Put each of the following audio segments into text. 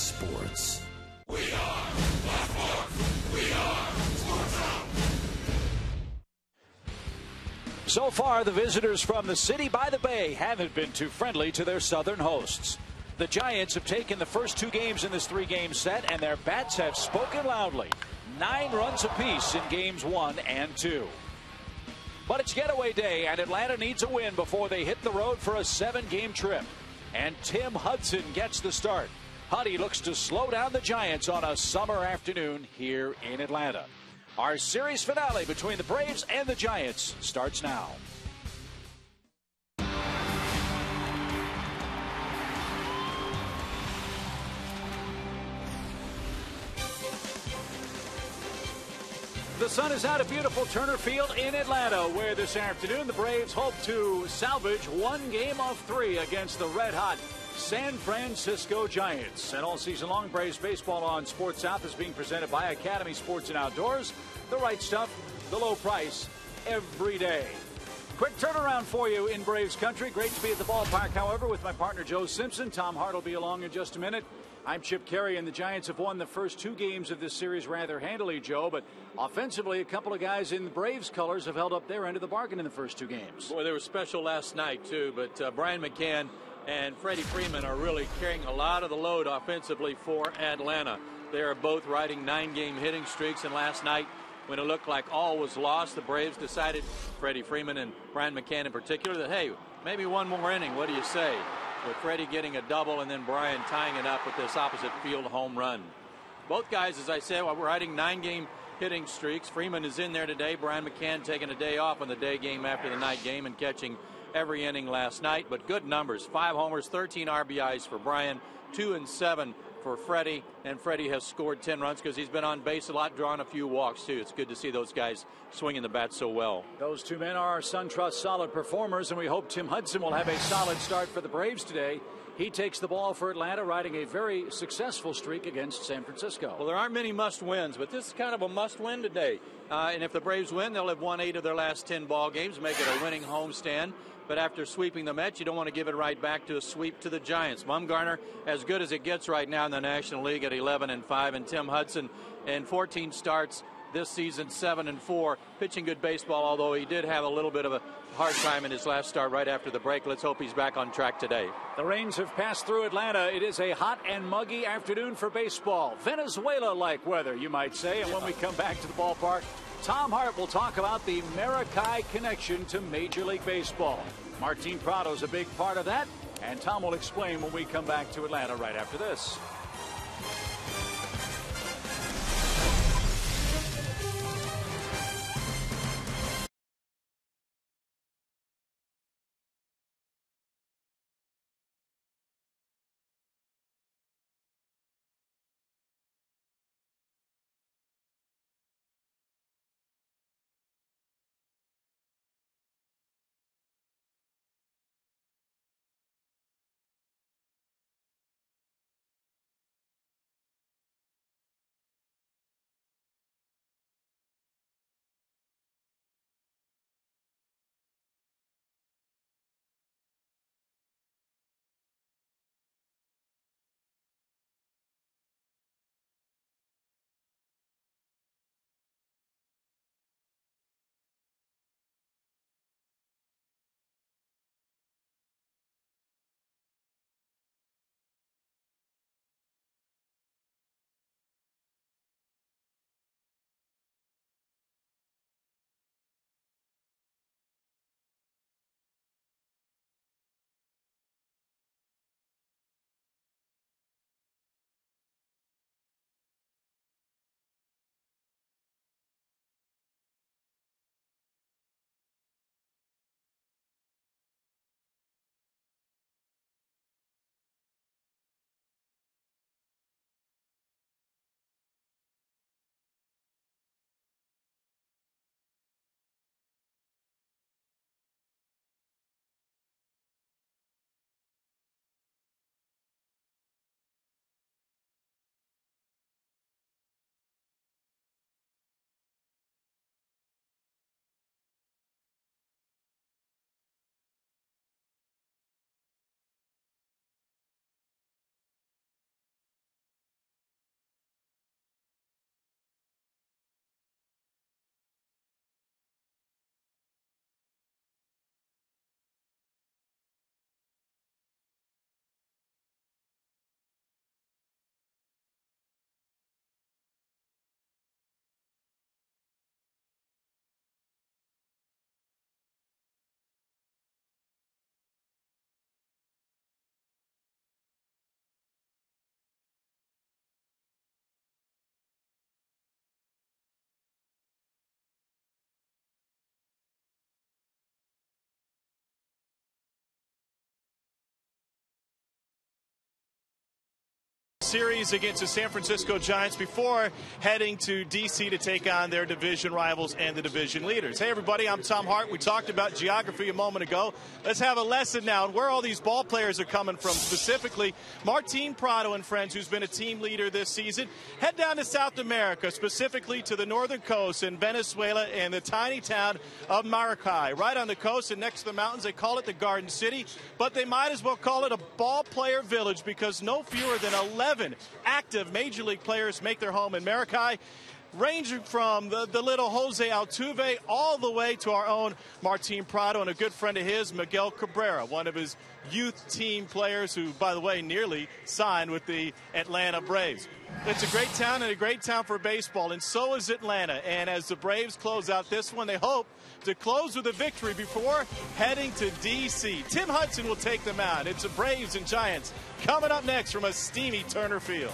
sports. So far, the visitors from the city by the bay haven't been too friendly to their southern hosts. The Giants have taken the first two games in this three-game set, and their bats have spoken loudly. 9 runs apiece in games 1 and 2. But it's getaway day, and Atlanta needs a win before they hit the road for a 7-game trip. And Tim Hudson gets the start. Huddy looks to slow down the Giants on a summer afternoon here in Atlanta. Our series finale between the Braves and the Giants starts now. The sun is out at beautiful Turner Field in Atlanta, where this afternoon the Braves hope to salvage 1 game of 3 against the red-hot San Francisco Giants. And all season long, Braves baseball on Sports South is being presented by Academy Sports and Outdoors. The right stuff, the low price, every day. Quick turnaround for you in Braves country. Great to be at the ballpark, however, with my partner Joe Simpson. Tom Hart will be along in just a minute. I'm Chip Carey, and the Giants have won the first 2 games of this series rather handily, Joe. But offensively, a couple of guys in the Braves colors have held up their end of the bargain in the first 2 games. Boy, they were special last night, too. But Brian McCann and Freddie Freeman are really carrying a lot of the load offensively for Atlanta. They are both riding 9-game hitting streaks, and last night, when it looked like all was lost, the Braves decided, Freddie Freeman and Brian McCann in particular, that, hey, maybe one more inning. What do you say? With Freddie getting a double and then Brian tying it up with this opposite field home run. Both guys, as I said, we're riding 9-game hitting streaks. Freeman is in there today. Brian McCann taking a day off on the day game after the night game and catching every inning last night. But good numbers. 5 homers, 13 RBIs for Brian, 2 and 7 for Freddie, and Freddie has scored 10 runs because he's been on base a lot, drawn a few walks too. It's good to see those guys swinging the bat so well. Those 2 men are our SunTrust solid performers, and we hope Tim Hudson will have a solid start for the Braves today. He takes the ball for Atlanta, riding a very successful streak against San Francisco. Well, there aren't many must-wins, but this is kind of a must-win today. And if the Braves win, they'll have won 8 of their last 10 ball games, make it a winning homestand. But after sweeping the Mets, you don't want to give it right back to a sweep to the Giants. Bumgarner, as good as it gets right now in the National League at 11-5, and Tim Hudson in 14 starts this season, 7-4, pitching good baseball, although he did have a little bit of a hard time in his last start right after the break. Let's hope he's back on track today. The rains have passed through Atlanta. It is a hot and muggy afternoon for baseball. Venezuela-like weather, you might say. And when we come back to the ballpark, Tom Hart will talk about the Maracay connection to Major League Baseball. Martin Prado's a big part of that, and Tom will explain when we come back to Atlanta right after this. series against the San Francisco Giants before heading to D.C. to take on their division rivals and the division leaders. Hey, everybody, I'm Tom Hart. We talked about geography a moment ago. Let's have a lesson now on where all these ball players are coming from, specifically Martin Prado and friends, who's been a team leader this season. Head down to South America, specifically to the northern coast in Venezuela and the tiny town of Maracay, right on the coast and next to the mountains. They call it the Garden City, but they might as well call it a ball player village because no fewer than 11 active Major League players make their home in Maracay, ranging from the little Jose Altuve all the way to our own Martin Prado and a good friend of his, Miguel Cabrera, one of his youth team players who, by the way, nearly signed with the Atlanta Braves. It's a great town and a great town for baseball, and so is Atlanta. And as the Braves close out this one, they hope to close with a victory before heading to D.C. Tim Hudson will take them out. It's the Braves and Giants coming up next from a steamy Turner Field.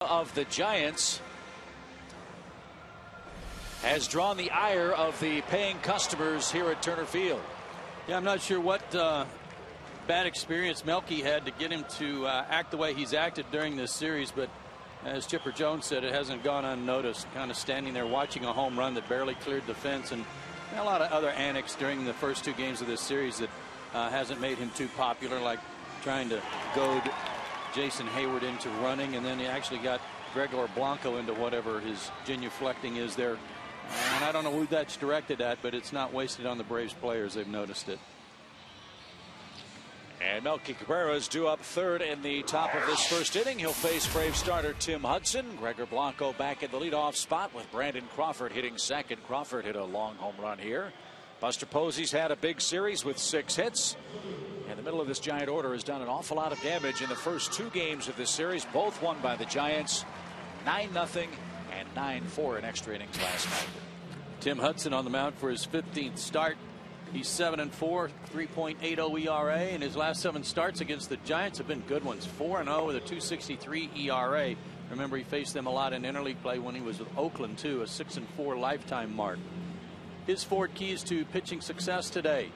Of the Giants has drawn the ire of the paying customers here at Turner Field. Yeah, I'm not sure what bad experience Melky had to get him to act the way he's acted during this series, but as Chipper Jones said, it hasn't gone unnoticed, kind of standing there watching a home run that barely cleared the fence, and a lot of other antics during the first two games of this series that hasn't made him too popular, like trying to goad Jason Hayward into running, and then he actually got Gregor Blanco into whatever his genuflecting is there. And I don't know who that's directed at, but it's not wasted on the Braves players. They've noticed it. And Melky Cabrera is due up third in the top of this first inning. He'll face Brave starter Tim Hudson. Gregor Blanco back in the leadoff spot with Brandon Crawford hitting second. Crawford hit a long home run here. Buster Posey's had a big series with 6 hits. And the middle of this Giant order has done an awful lot of damage in the first 2 games of this series, both won by the Giants, 9-0 and 9-4 in extra innings last night. Tim Hudson on the mound for his 15th start. He's 7-4, 3.80 ERA, and his last 7 starts against the Giants have been good ones. 4-0 with a 2.63 ERA. Remember, he faced them a lot in interleague play when he was with Oakland too, a 6-4 lifetime mark. His 4 keys to pitching success today.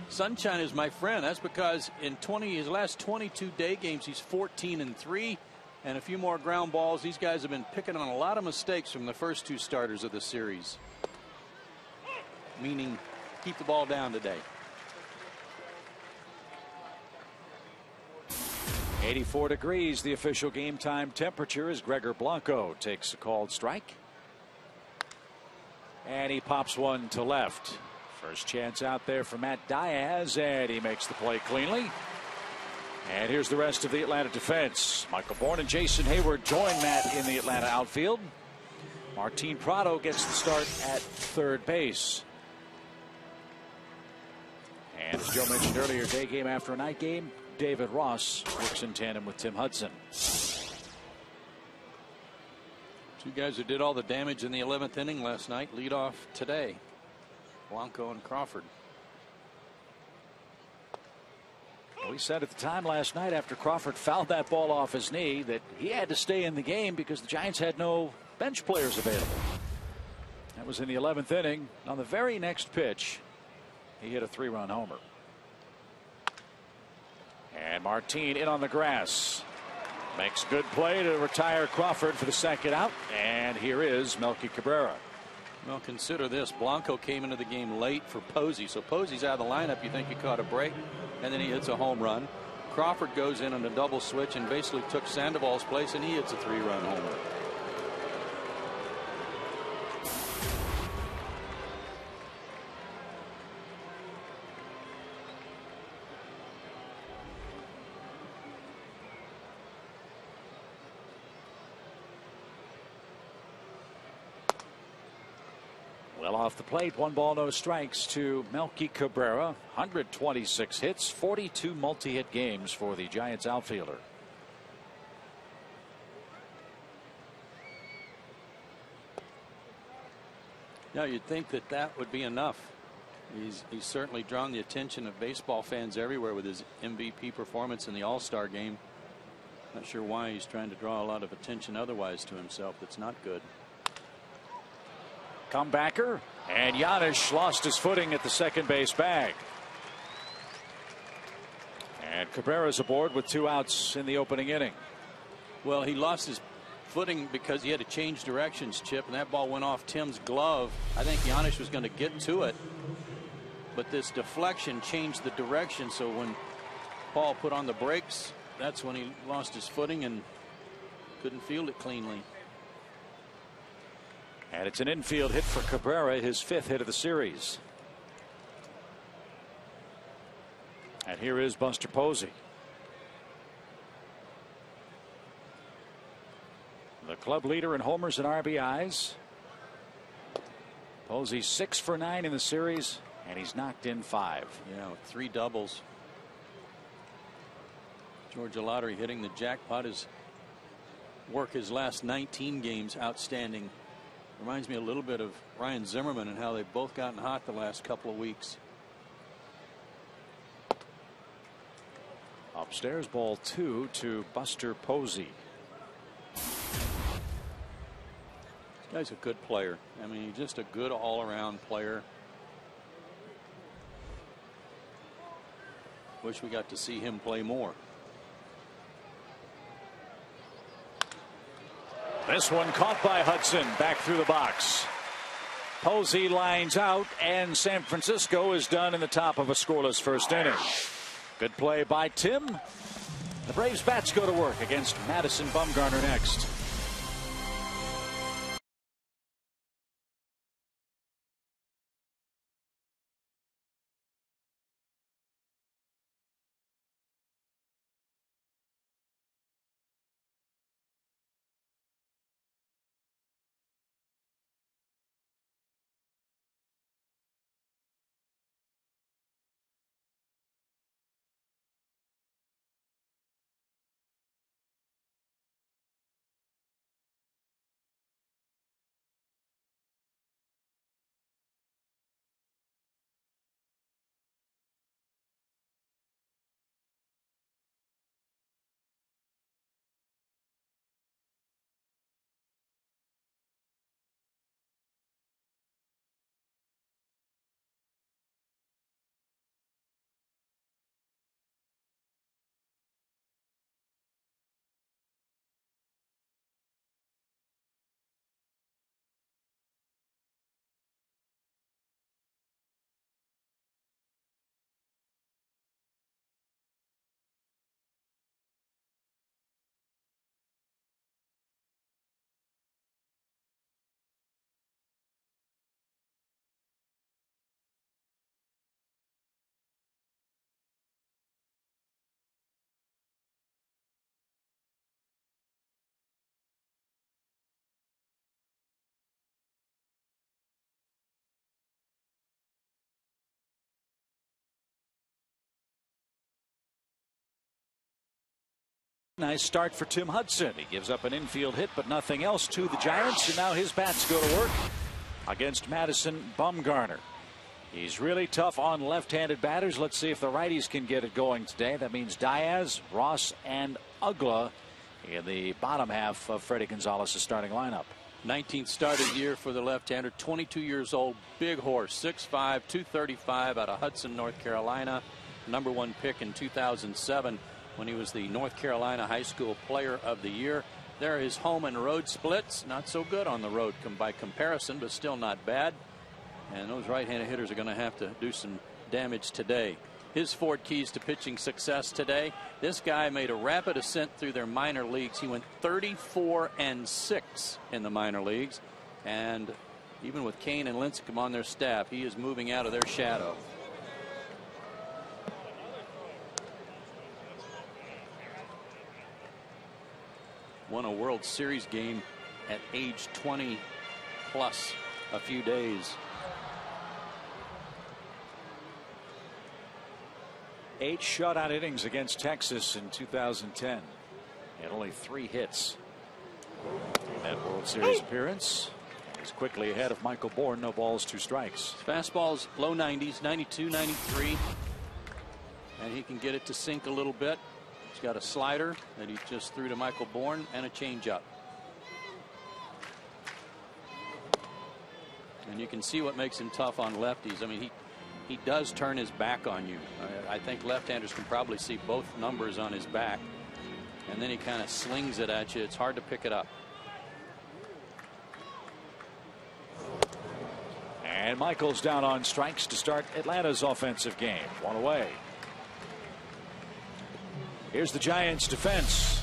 Sunshine is my friend. That's because in his last 22 day games, he's 14-3, and a few more ground balls. These guys have been picking on a lot of mistakes from the first 2 starters of the series, meaning keep the ball down today. 84 degrees, the official game time temperature, as Gregor Blanco takes a called strike. And he pops one to left. First chance out there for Matt Diaz, and he makes the play cleanly. And here's the rest of the Atlanta defense. Michael Bourne and Jason Hayward join Matt in the Atlanta outfield. Martin Prado gets the start at third base. And as Joe mentioned earlier, day game after a night game, David Ross works in tandem with Tim Hudson. Two guys who did all the damage in the 11th inning last night lead off today. Blanco and Crawford. We said at the time last night after Crawford fouled that ball off his knee that he had to stay in the game because the Giants had no bench players available. That was in the 11th inning. On the very next pitch, he hit a 3-run homer. And Martin in on the grass. Makes good play to retire Crawford for the second out. And here is Melky Cabrera. Well, consider this. Blanco came into the game late for Posey. So Posey's out of the lineup. You think he caught a break, and then he hits a home run. Crawford goes in on a double switch and basically took Sandoval's place, and he hits a 3-run homer. Well, off the plate, 1 ball, no strikes to Melky Cabrera. 126 hits, 42 multi-hit games for the Giants outfielder. Yeah, you'd think that that would be enough. He's certainly drawn the attention of baseball fans everywhere with his MVP performance in the All-Star game. Not sure why he's trying to draw a lot of attention otherwise to himself. That's not good. Comebacker, and Giannis lost his footing at the second base bag. And Cabrera's aboard with 2 outs in the opening inning. Well, he lost his footing because he had to change directions, Chip, and that ball went off Tim's glove. I think Giannis was going to get to it, but this deflection changed the direction. So when Paul put on the brakes, that's when he lost his footing and couldn't field it cleanly. And it's an infield hit for Cabrera, his 5th hit of the series. And here is Buster Posey. The club leader in homers and RBIs. Posey 6 for 9 in the series, and he's knocked in 5. Yeah, 3 doubles. Georgia Lottery hitting the jackpot. His work his last 19 games outstanding. Reminds me a little bit of Ryan Zimmerman and how they've both gotten hot the last couple of weeks. Upstairs, ball 2 to Buster Posey. This guy's a good player. I mean, he's just a good all-around player. Wish we got to see him play more. This one caught by Hudson back through the box. Posey lines out, and San Francisco is done in the top of a scoreless first inning. Good play by Tim. The Braves bats go to work against Madison Bumgarner next. Nice start for Tim Hudson. He gives up an infield hit, but nothing else to the Giants, and now his bats go to work against Madison Bumgarner. He's really tough on left-handed batters. Let's see if the righties can get it going today. That means Diaz, Ross, and Ugla in the bottom half of Freddie Gonzalez's starting lineup. 19th start of the year for the left-hander, 22 years old, big horse, 6'5", 235 out of Hudson, North Carolina. #1 pick in 2007 when he was the North Carolina High School Player of the Year. There are his home and road splits. Not so good on the road by comparison, but still not bad. And those right-handed hitters are going to have to do some damage today. His 4 keys to pitching success today. This guy made a rapid ascent through their minor leagues. He went 34-6 in the minor leagues. And even with Kane and Lincecum on their staff, he is moving out of their shadow. Won a World Series game at age 20 plus a few days. 8 shutout innings against Texas in 2010. And only 3 hits in that World Series appearance. He's quickly ahead of Michael Bourne. No balls, 2 strikes. Fastball's low 90s, 92, 93. And he can get it to sink a little bit. He's got a slider that he just threw to Michael Bourne and a changeup. And you can see what makes him tough on lefties. I mean, he does turn his back on you. I think left-handers can probably see both numbers on his back. And then he kind of slings it at you. It's hard to pick it up. And Michael's down on strikes to start Atlanta's offensive game. 1 away. Here's the Giants' defense,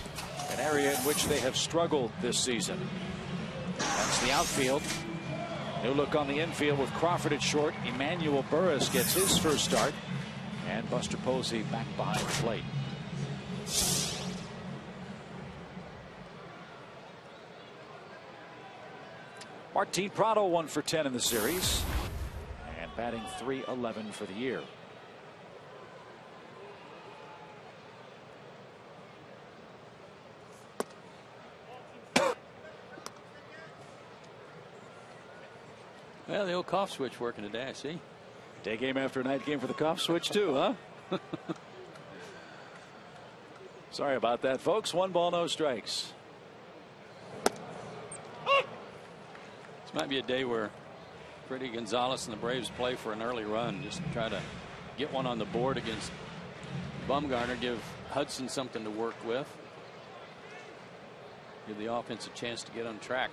an area in which they have struggled this season. That's the outfield. New look on the infield with Crawford at short. Emmanuel Burris gets his first start, and Buster Posey back behind the plate. Martin Prado 1 for 10 in the series, and batting .311 for the year. Well, the old cough switch working today, I see. Day game after night game for the cough switch too, huh? Sorry about that, folks. 1 ball, no strikes. This might be a day where Freddie Gonzalez and the Braves play for an early run. Just try to get one on the board against Bumgarner. Give Hudson something to work with. Give the offense a chance to get on track.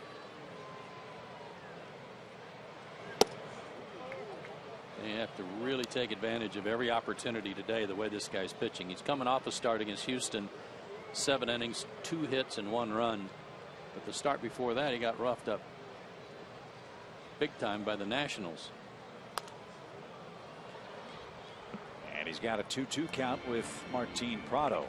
You have to really take advantage of every opportunity today the way this guy's pitching. He's coming off a start against Houston, 7 innings, 2 hits and 1 run. But the start before that, he got roughed up big time by the Nationals. And he's got a 2-2 count with Martin Prado.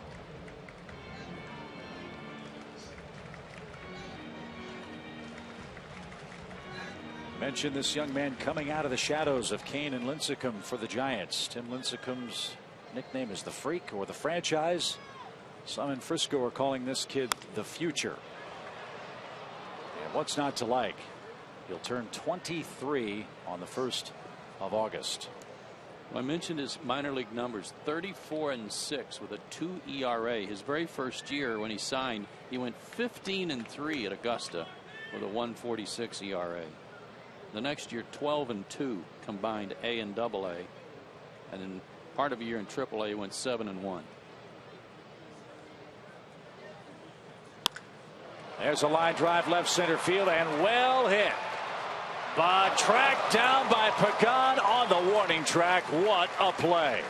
Mentioned this young man coming out of the shadows of Kane and Lincecum for the Giants. Tim Lincecum's nickname is the Freak or the Franchise. Some in Frisco are calling this kid the Future. And what's not to like? He'll turn 23 on the 1st of August. Well, I mentioned his minor league numbers, 34-6 with a 2 ERA. His very first year when he signed, he went 15-3 at Augusta with a 1.46 ERA. The next year, 12-2 combined A and AA, and then part of a year in AAA, he went 7-1. There's a line drive left center field and well hit, but tracked down by Pagan on the warning track. What a play!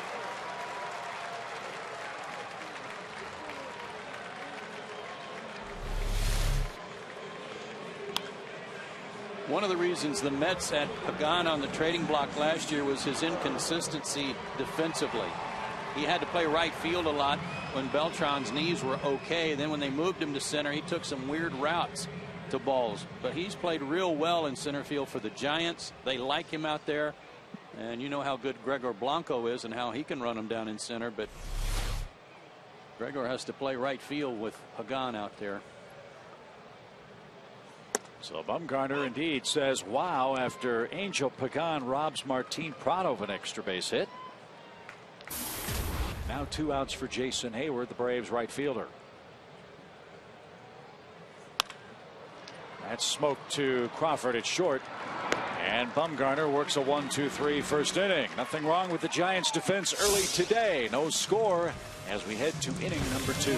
One of the reasons the Mets had Pagan on the trading block last year was his inconsistency defensively. He had to play right field a lot when Beltran's knees were okay. Then when they moved him to center, he took some weird routes to balls. But he's played real well in center field for the Giants. They like him out there. And you know how good Gregor Blanco is and how he can run them down in center. But Gregor has to play right field with Pagan out there. So Bumgarner indeed says wow after Angel Pagan robs Martin Prado of an extra base hit. Now 2 outs for Jason Hayward, the Braves right fielder. That's smoked to Crawford at short. And Bumgarner works a 1-2-3 first inning. Nothing wrong with the Giants defense early today. No score as we head to inning number 2.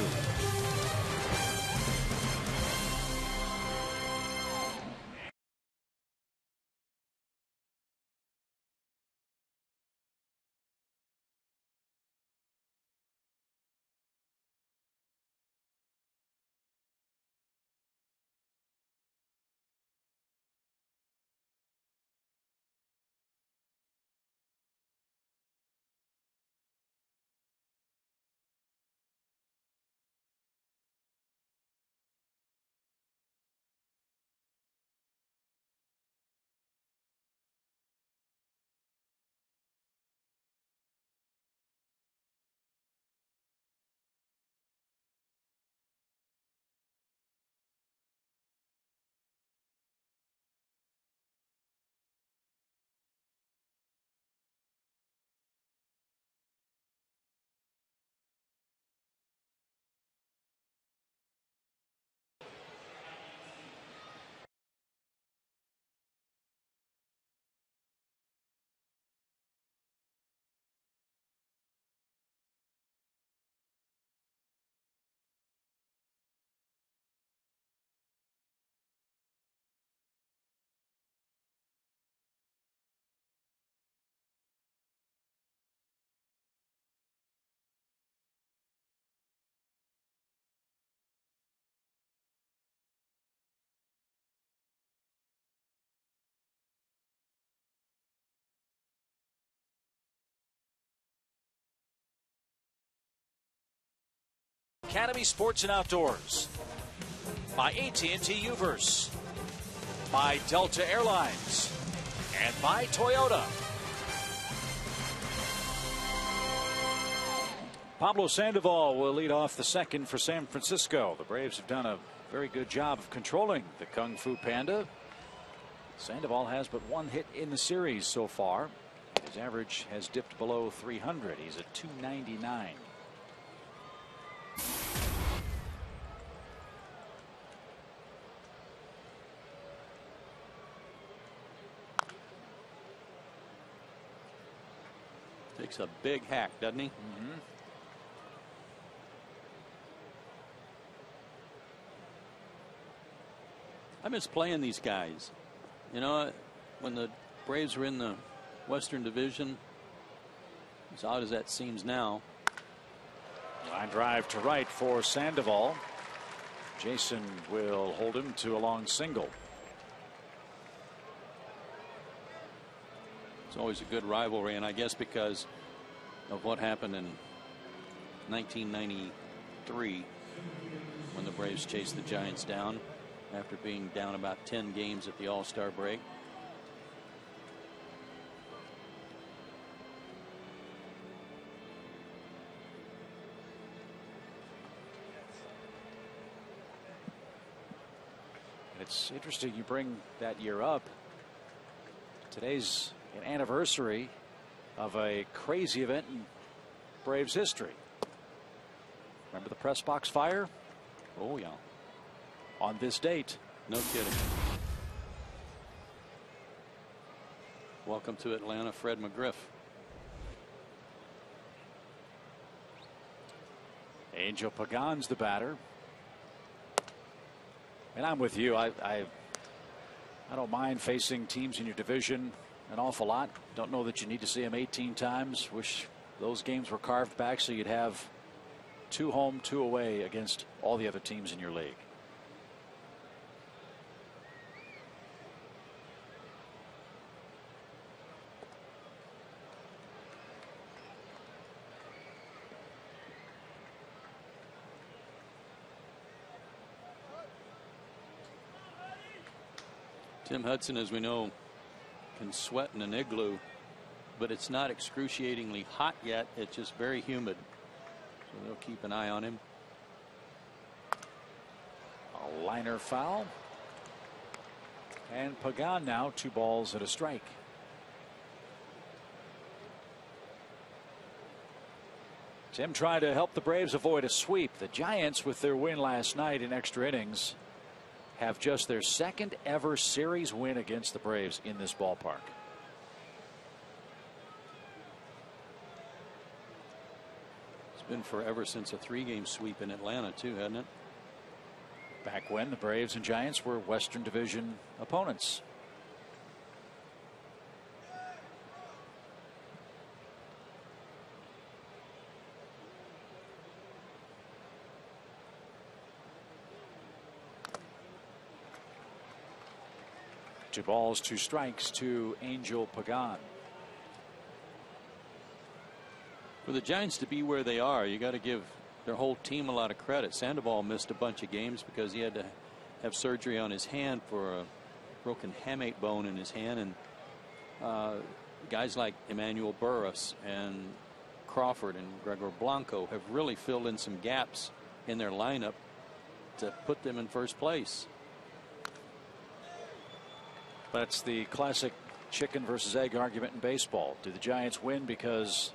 Academy Sports and Outdoors, by AT&T Uverse, by Delta Airlines, and by Toyota. Pablo Sandoval will lead off the second for San Francisco. The Braves have done a very good job of controlling the Kung Fu Panda. Sandoval has but 1 hit in the series so far. His average has dipped below 300. He's at 299. Takes a big hack, doesn't he? Mm-hmm. I miss playing these guys. You know, when the Braves were in the Western Division, as odd as that seems now. Line drive to right for Sandoval. Jason will hold him to a long single. It's always a good rivalry, and I guess because of what happened in 1993 when the Braves chased the Giants down after being down about 10 games at the All-Star break. It's interesting you bring that year up. Today's an anniversary of a crazy event in Braves history. Remember the press box fire? Oh, yeah. On this date. No kidding. Welcome to Atlanta, Fred McGriff. Angel Pagan's the batter. And I'm with you. I don't mind facing teams in your division an awful lot. Don't know that you need to see them 18 times. Wish those games were carved back so you'd have 2 home, 2 away against all the other teams in your league. Tim Hudson, as we know, can sweat in an igloo, but it's not excruciatingly hot yet. It's just very humid. So they'll keep an eye on him. A liner foul. And Pagan now 2 balls and a strike. Tim trying to help the Braves avoid a sweep. The Giants, with their win last night in extra innings, have just their 2nd ever series win against the Braves in this ballpark. It's been forever since a 3-game sweep in Atlanta, too, hasn't it? Back when the Braves and Giants were Western Division opponents. Two balls, 2 strikes to Angel Pagan. For the Giants to be where they are, you got to give their whole team a lot of credit. Sandoval missed a bunch of games because he had to have surgery on his hand for a broken hamate bone in his hand, and guys like Emmanuel Burris and Crawford and Gregor Blanco have really filled in some gaps in their lineup to put them in first place. That's the classic chicken versus egg argument in baseball. Do the Giants win because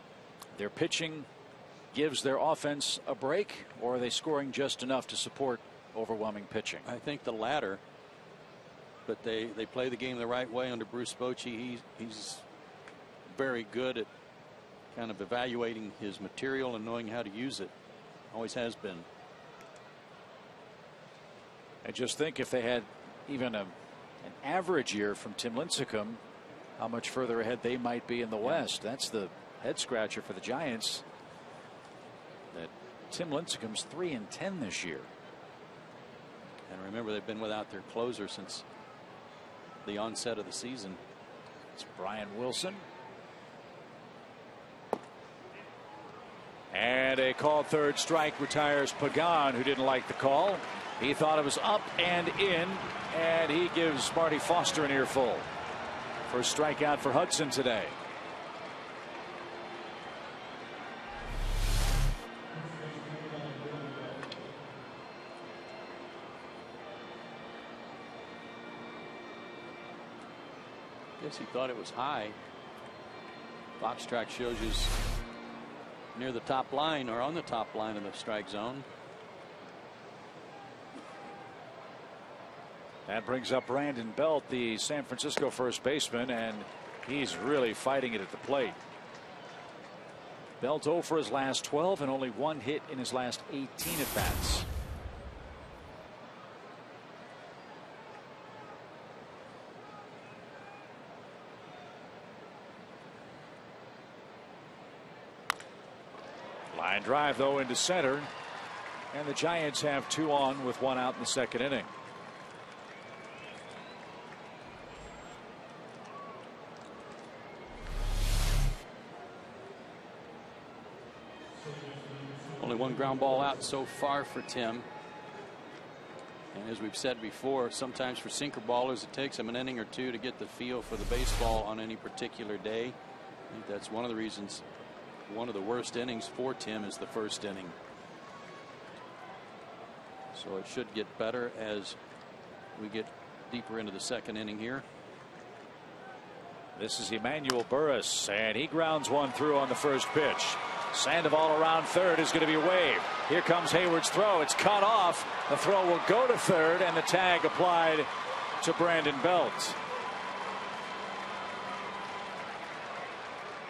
their pitching gives their offense a break, or are they scoring just enough to support overwhelming pitching? I think the latter, but they play the game the right way under Bruce Bochy. He's very good at kind of evaluating his material and knowing how to use it. Always has been. I just think if they had even an average year from Tim Lincecum, how much further ahead they might be in the West. That's the head scratcher for the Giants, that Tim Lincecum's 3-10 this year. And remember, they've been without their closer since the onset of the season. It's Brian Wilson. And a called 3rd strike retires Pagan, who didn't like the call. He thought it was up and in, and he gives Marty Foster an earful. First strikeout for Hudson today. Guess he thought it was high. Box track shows you near the top line or on the top line of the strike zone. That brings up Brandon Belt, the San Francisco first baseman, and he's really fighting it at the plate. Belt 0 for his last 12 and only 1 hit in his last 18 at bats. Line drive, though, into center, and the Giants have 2 on with 1 out in the 2nd inning. Only 1 ground ball out so far for Tim. And as we've said before, sometimes for sinker ballers, it takes them an inning or 2 to get the feel for the baseball on any particular day. I think that's one of the reasons one of the worst innings for Tim is the first inning. So it should get better as we get deeper into the 2nd inning here. This is Emmanuel Burris, and he grounds 1 through on the first pitch. Sandoval around 3rd is going to be waved. Here comes Hayward's throw. It's cut off. The throw will go to 3rd, and the tag applied to Brandon Belt.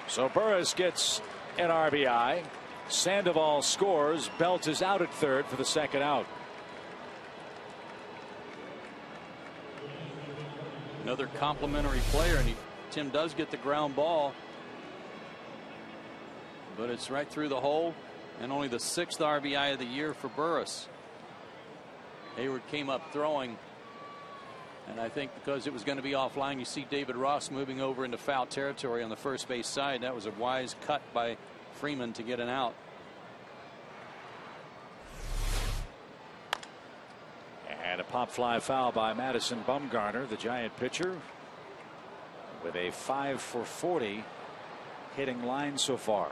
So Burris gets an RBI. Sandoval scores. Belt is out at 3rd for the 2nd out. Another complimentary player, and Tim does get the ground ball, but it's right through the hole, and only the 6th RBI of the year for Burris. Hayward came up throwing, and I think because it was going to be offline, you see David Ross moving over into foul territory on the first base side. That was a wise cut by Freeman to get an out. And a pop fly foul by Madison Bumgarner, the Giant pitcher, with a 5 for 40 hitting line so far.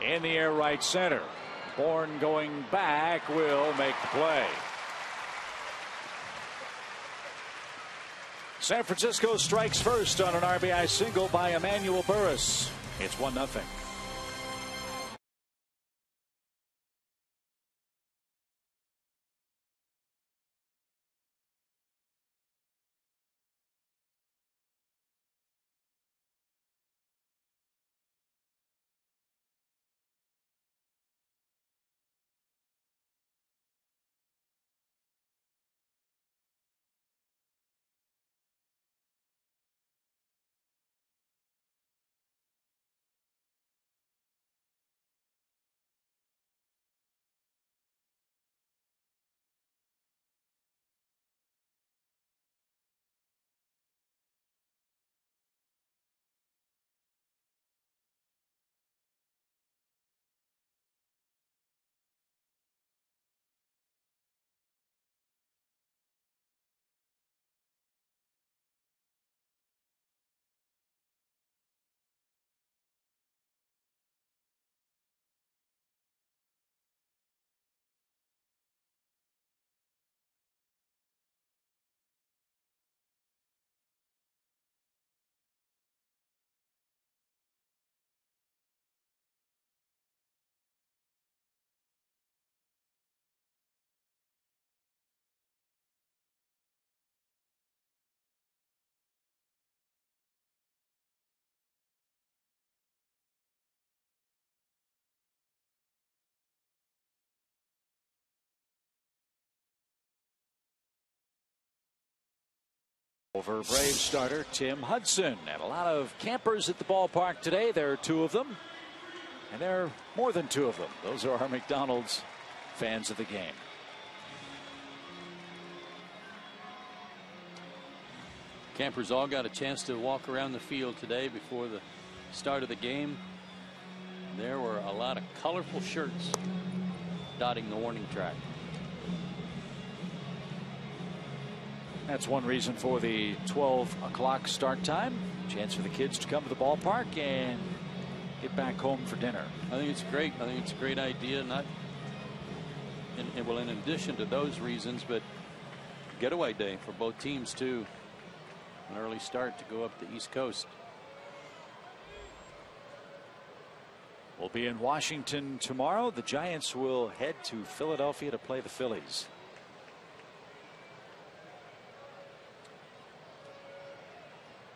In the air, right center. Bourne going back will make the play. San Francisco strikes first on an RBI single by Emmanuel Burris. It's 1-0. Over Braves starter Tim Hudson, and a lot of campers at the ballpark today. There are 2 of them, and there are more than 2 of them. Those are our McDonald's fans of the game. Campers all got a chance to walk around the field today before the start of the game. There were a lot of colorful shirts dotting the warning track. That's one reason for the 12 o'clock start time. Chance for the kids to come to the ballpark and get back home for dinner. I think it's great. I think it's a great idea. Not well, in addition to those reasons, but getaway day for both teams too. An early start to go up the East Coast. We'll be in Washington tomorrow. The Giants will head to Philadelphia to play the Phillies.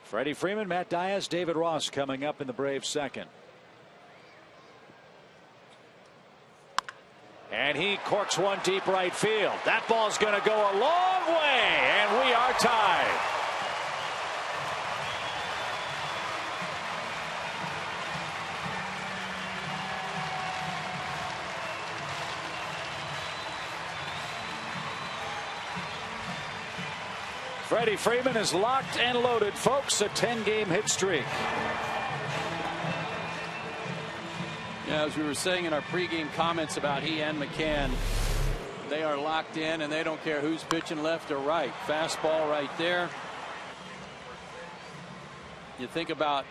Freddie Freeman, Matt Diaz, David Ross coming up in the Braves second. And he corks one deep right field. That ball's going to go a long way, and we are tied. Freddie Freeman is locked and loaded, folks. A 10-game hit streak. Yeah, as we were saying in our pregame comments about he and McCann, they are locked in and they don't care who's pitching left or right. Fastball right there. You think about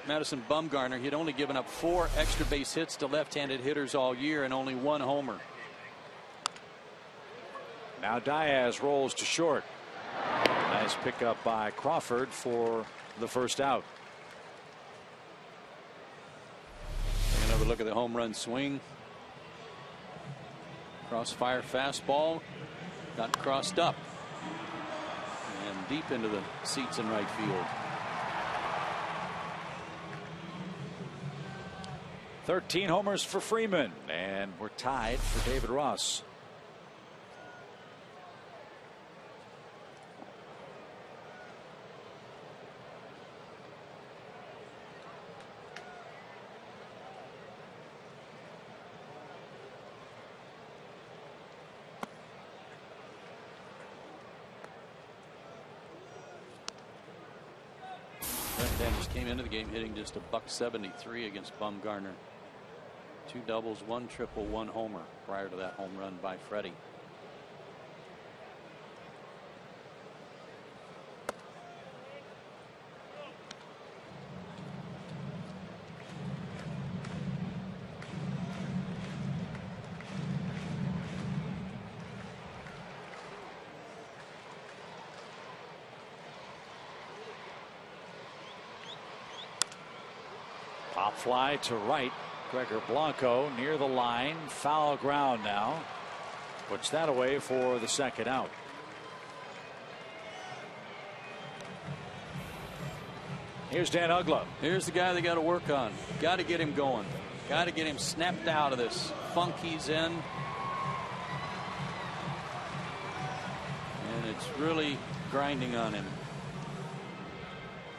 Madison Bumgarner, he'd only given up 4 extra base hits to left-handed hitters all year and only 1 homer. Now Diaz rolls to short. Nice pickup by Crawford for the first out. Take another look at the home run swing. Crossfire fastball got crossed up and deep into the seats in right field. 13 homers for Freeman, and we're tied for David Ross. Left-handers came into the game hitting just a .173 against Bumgarner. 2 doubles, 1 triple, 1 homer prior to that home run by Freddie. Pop fly to right. Gregor Blanco near the line. Foul ground now. Puts that away for the second out. Here's Dan Uggla. Here's the guy they got to work on. Got to get him going. Got to get him snapped out of this funk he's in. And it's really grinding on him.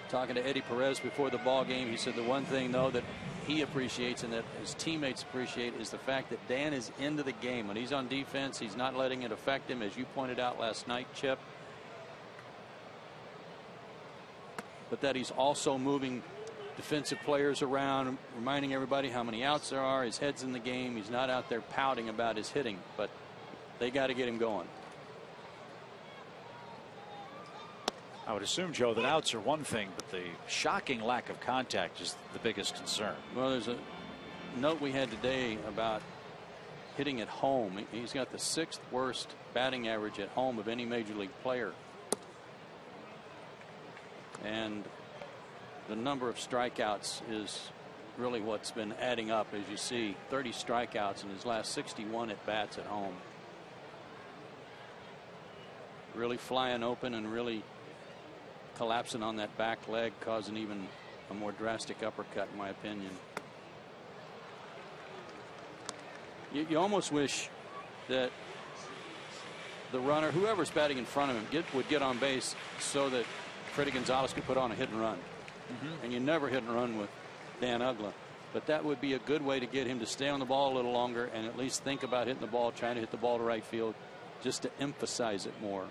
Talking to Eddie Perez before the ball game, he said the one thing though that he appreciates and that his teammates appreciate is the fact that Dan is into the game. When he's on defense, he's not letting it affect him, as you pointed out last night, Chip. But that he's also moving defensive players around, reminding everybody how many outs there are. His head's in the game. He's not out there pouting about his hitting, but they got to get him going. I would assume, Joe, that outs are one thing, but the shocking lack of contact is the biggest concern. Well, there's a note we had today about hitting at home. He's got the 6th worst batting average at home of any major league player. And the number of strikeouts is really what's been adding up. As you see, 30 strikeouts in his last 61 at bats at home. Really flying open and really collapsing on that back leg, causing even a more drastic uppercut, in my opinion. You almost wish that the runner, whoever's batting in front of him, would get on base so that Freddie Gonzalez could put on a hit and run. And you never hit and run with Dan Uggla. But that would be a good way to get him to stay on the ball a little longer and at least think about hitting the ball, trying to hit the ball to right field, just to emphasize it more.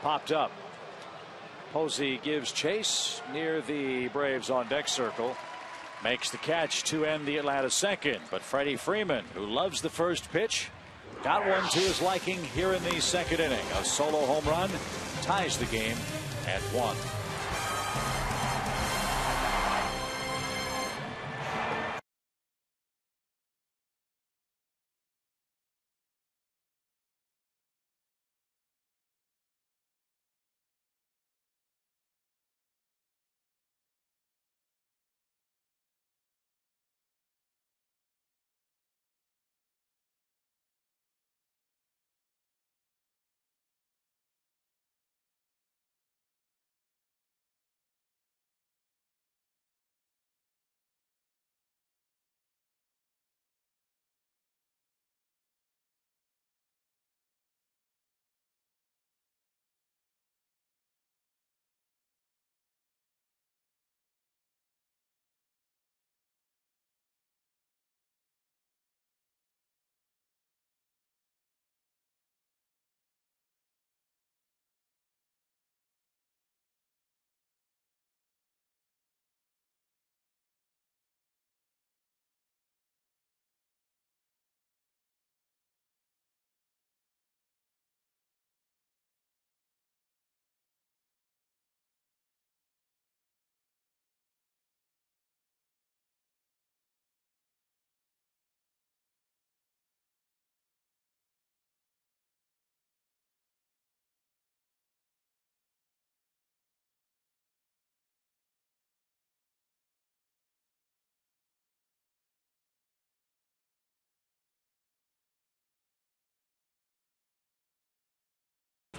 Popped up. Posey gives chase near the Braves on deck circle. Makes the catch to end the Atlanta second. But Freddie Freeman, who loves the first pitch, got one to his liking here in the second inning. A solo home run ties the game at 1.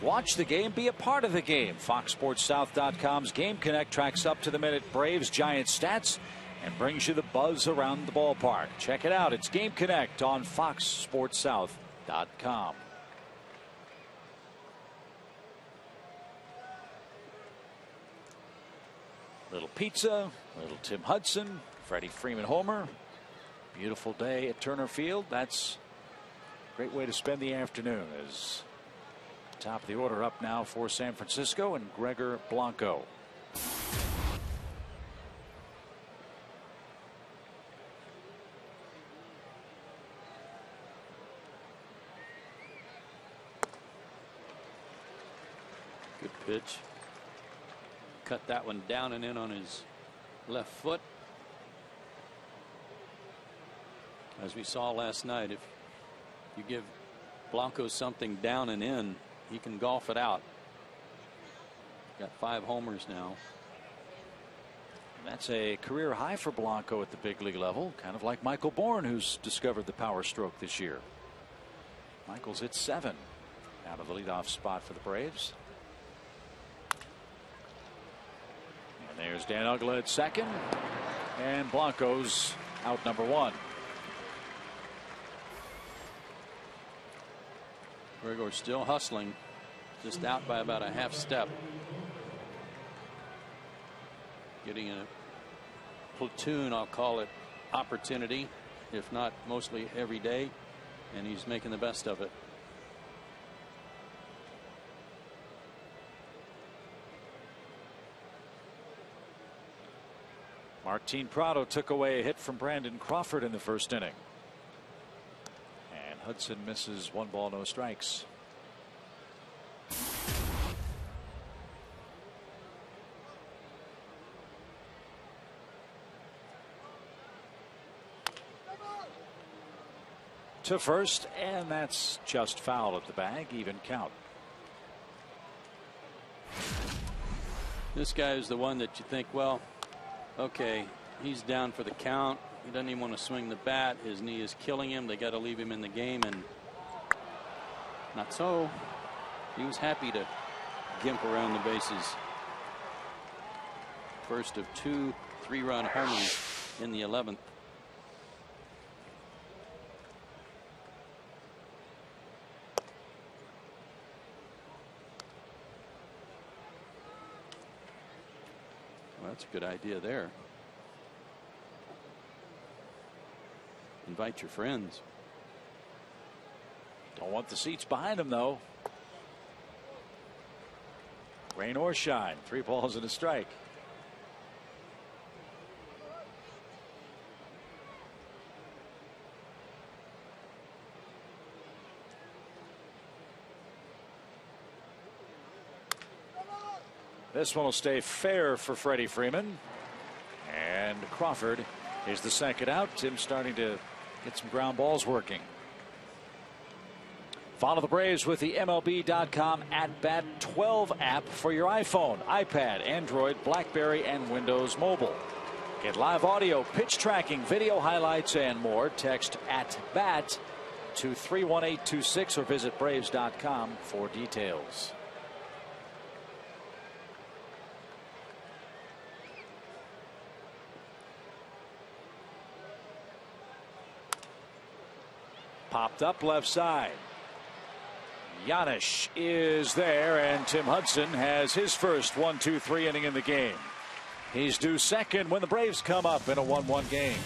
Watch the game, be a part of the game. FoxSportsSouth.com's Game Connect tracks up to the minute Braves Giants stats and brings you the buzz around the ballpark. Check it out. It's Game Connect on FoxSportsSouth.com. Little pizza, little Tim Hudson, Freddie Freeman homer. Beautiful day at Turner Field. That's a great way to spend the afternoon. As top of the order up now for San Francisco and Gregor Blanco. Good pitch. Cut that one down and in on his left foot. As we saw last night, if you give Blanco something down and in, he can golf it out. Got 5 homers now. That's a career high for Blanco at the big league level, kind of like Michael Bourne, who's discovered the power stroke this year. Michael's hit 7 out of the leadoff spot for the Braves. And there's Dan Uggla at second, and Blanco's out number 1. Gregor's still hustling, just out by about a half step. Getting a platoon, I'll call it, opportunity, if not mostly every day, and he's making the best of it. Martin Prado took away a hit from Brandon Crawford in the first inning. And Hudson misses 1 ball, no strikes. To first, and that's just foul at the bag. Even count. This guy is the one that you think, well, okay, he's down for the count. He doesn't even want to swing the bat. His knee is killing him. They got to leave him in the game, and not so. He was happy to gimp around the bases. First of 2 3-run homers in the 11th. That's a good idea there. Invite your friends. Don't want the seats behind him, though. Rain or shine, 3 balls and a strike. This one will stay fair for Freddie Freeman. And Crawford is the second out. Tim's starting to get some ground balls working. Follow the Braves with the MLB.com @Bat 12 app for your iPhone, iPad, Android, BlackBerry, and Windows Mobile. Get live audio, pitch tracking, video highlights, and more. Text @Bat to 31826 or visit Braves.com for details. Popped up left side. Giannis is there, and Tim Hudson has his first 1-2-3 inning in the game. He's due second when the Braves come up in a 1-1 game.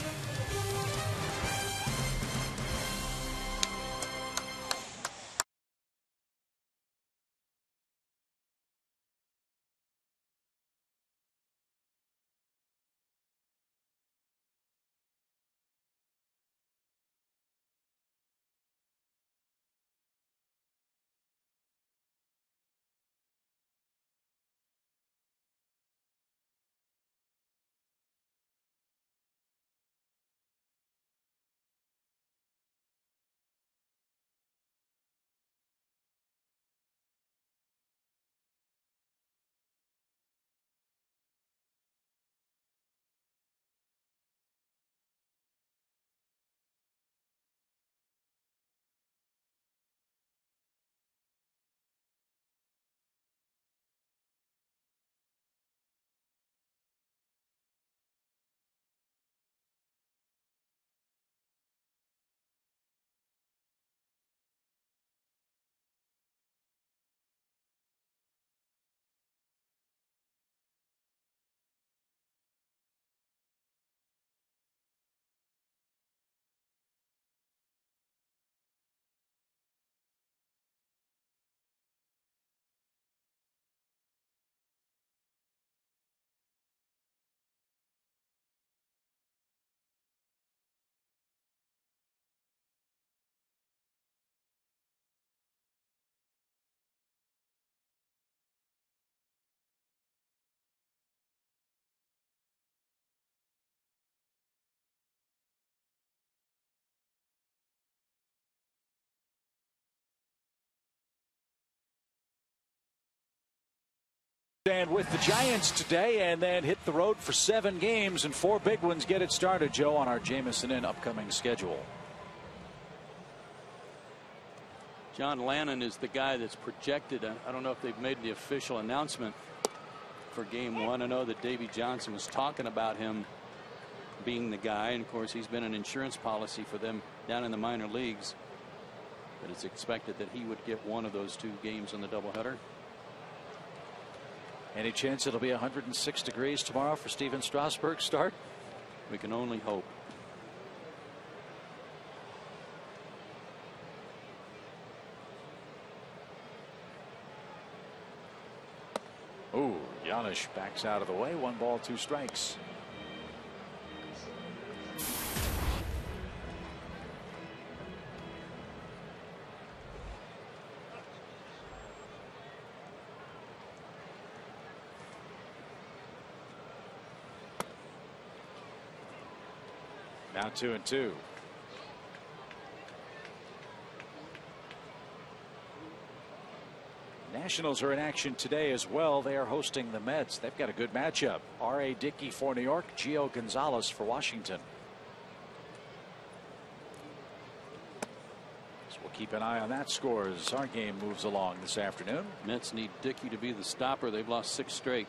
And with the Giants today, and then hit the road for 7 games, and 4 big ones get it started, Joe, on our Jamison Inn upcoming schedule. John Lannon is the guy that's projected. I don't know if they've made the official announcement for game 1. I know that Davey Johnson was talking about him being the guy, and of course he's been an insurance policy for them down in the minor leagues. But it's expected that he would get one of those 2 games on the doubleheader. Any chance it'll be 106 degrees tomorrow for Steven Strasburg's start? We can only hope. Ooh, Giannis backs out of the way. 1 ball, 2 strikes. Now 2-2. Nationals are in action today as well. They are hosting the Mets. They've got a good matchup. R.A. Dickey for New York, Gio Gonzalez for Washington. So we'll keep an eye on that score as our game moves along this afternoon. Mets need Dickey to be the stopper. They've lost 6 straight.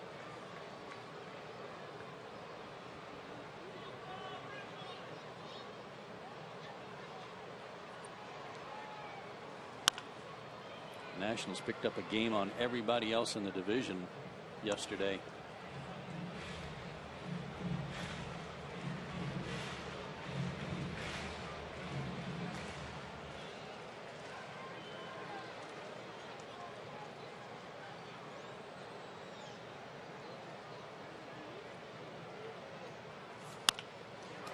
Nationals picked up a game on everybody else in the division yesterday.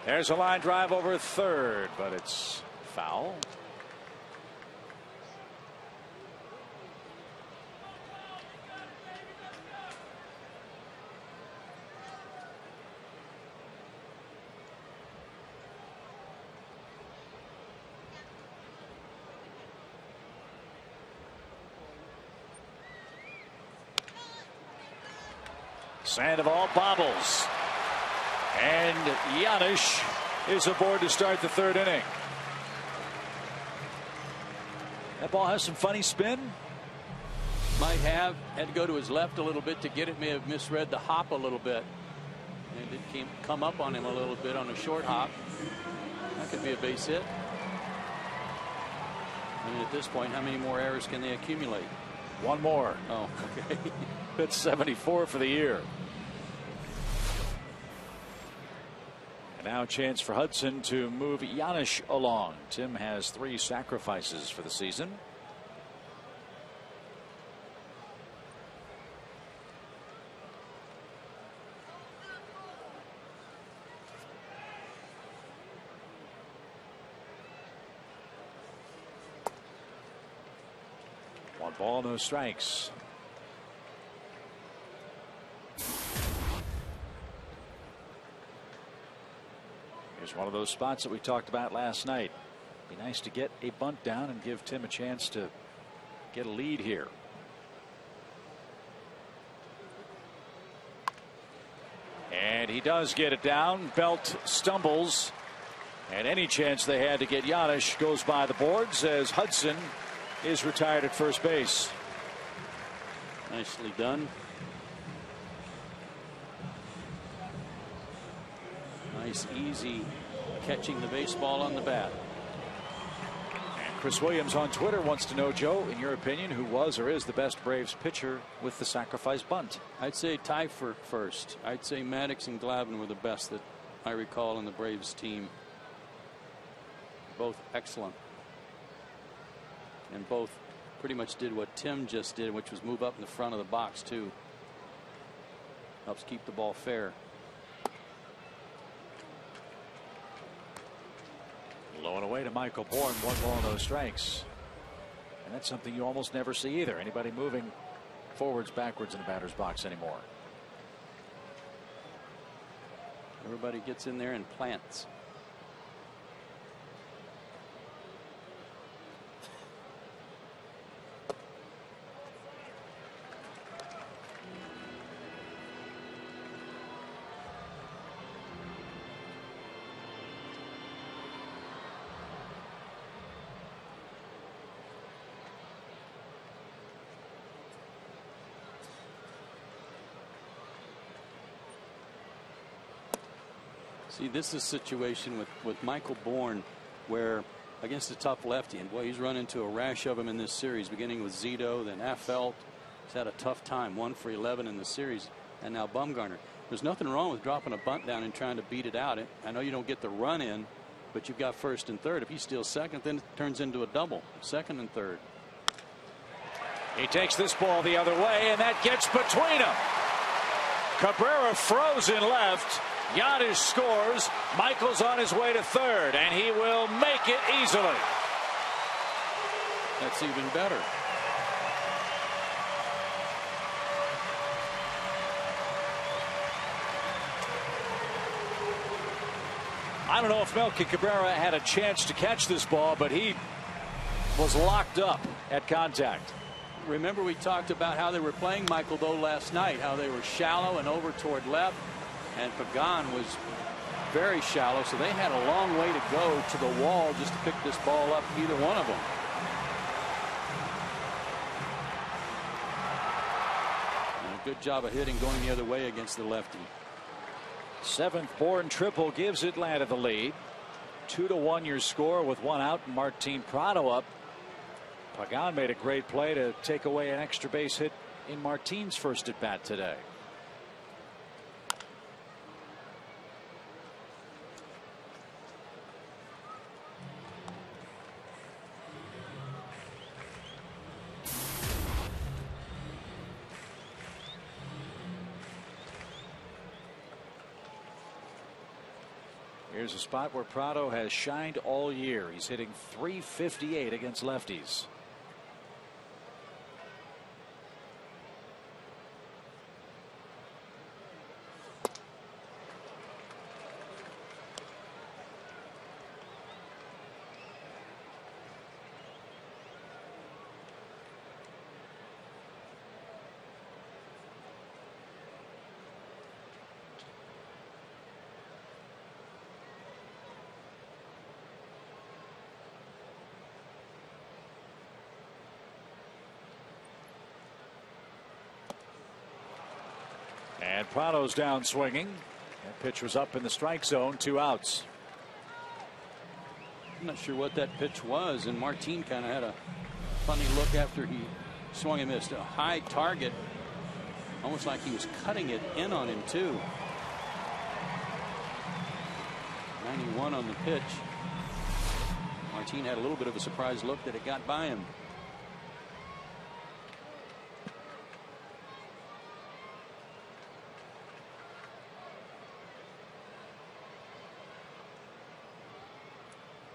There's a line drive over third, but it's foul. Sandoval bobbles, and Giannis is aboard to start the 3rd inning. That ball has some funny spin. Might have had to go to his left a little bit to get it. May have misread the hop a little bit, and it come up on him a little bit on a short hop. That could be a base hit. I mean, at this point, how many more errors can they accumulate? 1 more. Oh, okay. That's 74 for the year. And now a chance for Hudson to move Giannis along. Tim has 3 sacrifices for the season. One ball, no strikes. Here's one of those spots that we talked about last night. Be nice to get a bunt down and give Tim a chance to get a lead here. And he does get it down. Belt stumbles, and any chance they had to get Giannis goes by the boards as Hudson is retired at first base. Nicely done. Nice, easy catching the baseball on the bat. And Chris Williams on Twitter wants to know, Joe, in your opinion, who was or is the best Braves pitcher with the sacrifice bunt? I'd say tie for first. I'd say Maddox and Glavine were the best that I recall in the Braves team. Both excellent. And both pretty much did what Tim just did, which was move up in the front of the box too. Helps keep the ball fair. Low and away to Michael Bourne. 1 ball, no strikes. And that's something you almost never see either. Anybody moving forwards, backwards in the batter's box anymore. Everybody gets in there and plants. See, this is a situation with Michael Bourne where against a tough lefty, and boy, he's run into a rash of them in this series, beginning with Zito, then Affeldt. He's had a tough time, 1 for 11 in the series, and now Bumgarner. There's nothing wrong with dropping a bunt down and trying to beat it out. I know you don't get the run in, but you've got first and third. If he steals second, then it turns into a double, second and third. He takes this ball the other way, and that gets between them. Cabrera frozen left. Yadish scores. Michael's on his way to third, and he will make it easily. That's even better. I don't know if Melky Cabrera had a chance to catch this ball, but he was locked up at contact. Remember, we talked about how they were playing Michael, though, last night, how they were shallow and over toward left, and Pagan was very shallow, so they had a long way to go to the wall just to pick this ball up, either one of them. And a good job of hitting going the other way against the lefty. Seventh Bourne triple gives Atlanta the lead. 2-1 your score with one out. Martin Prado up. Pagan made a great play to take away an extra base hit in Martin's first at bat today. Here's a spot where Prado has shined all year. He's hitting .358 against lefties. And Prado's down swinging. That pitch was up in the strike zone, 2 outs. I'm not sure what that pitch was, and Martin kind of had a funny look after he swung and missed. A high target, almost like he was cutting it in on him, too. 91 on the pitch. Martin had a little bit of a surprise look that it got by him.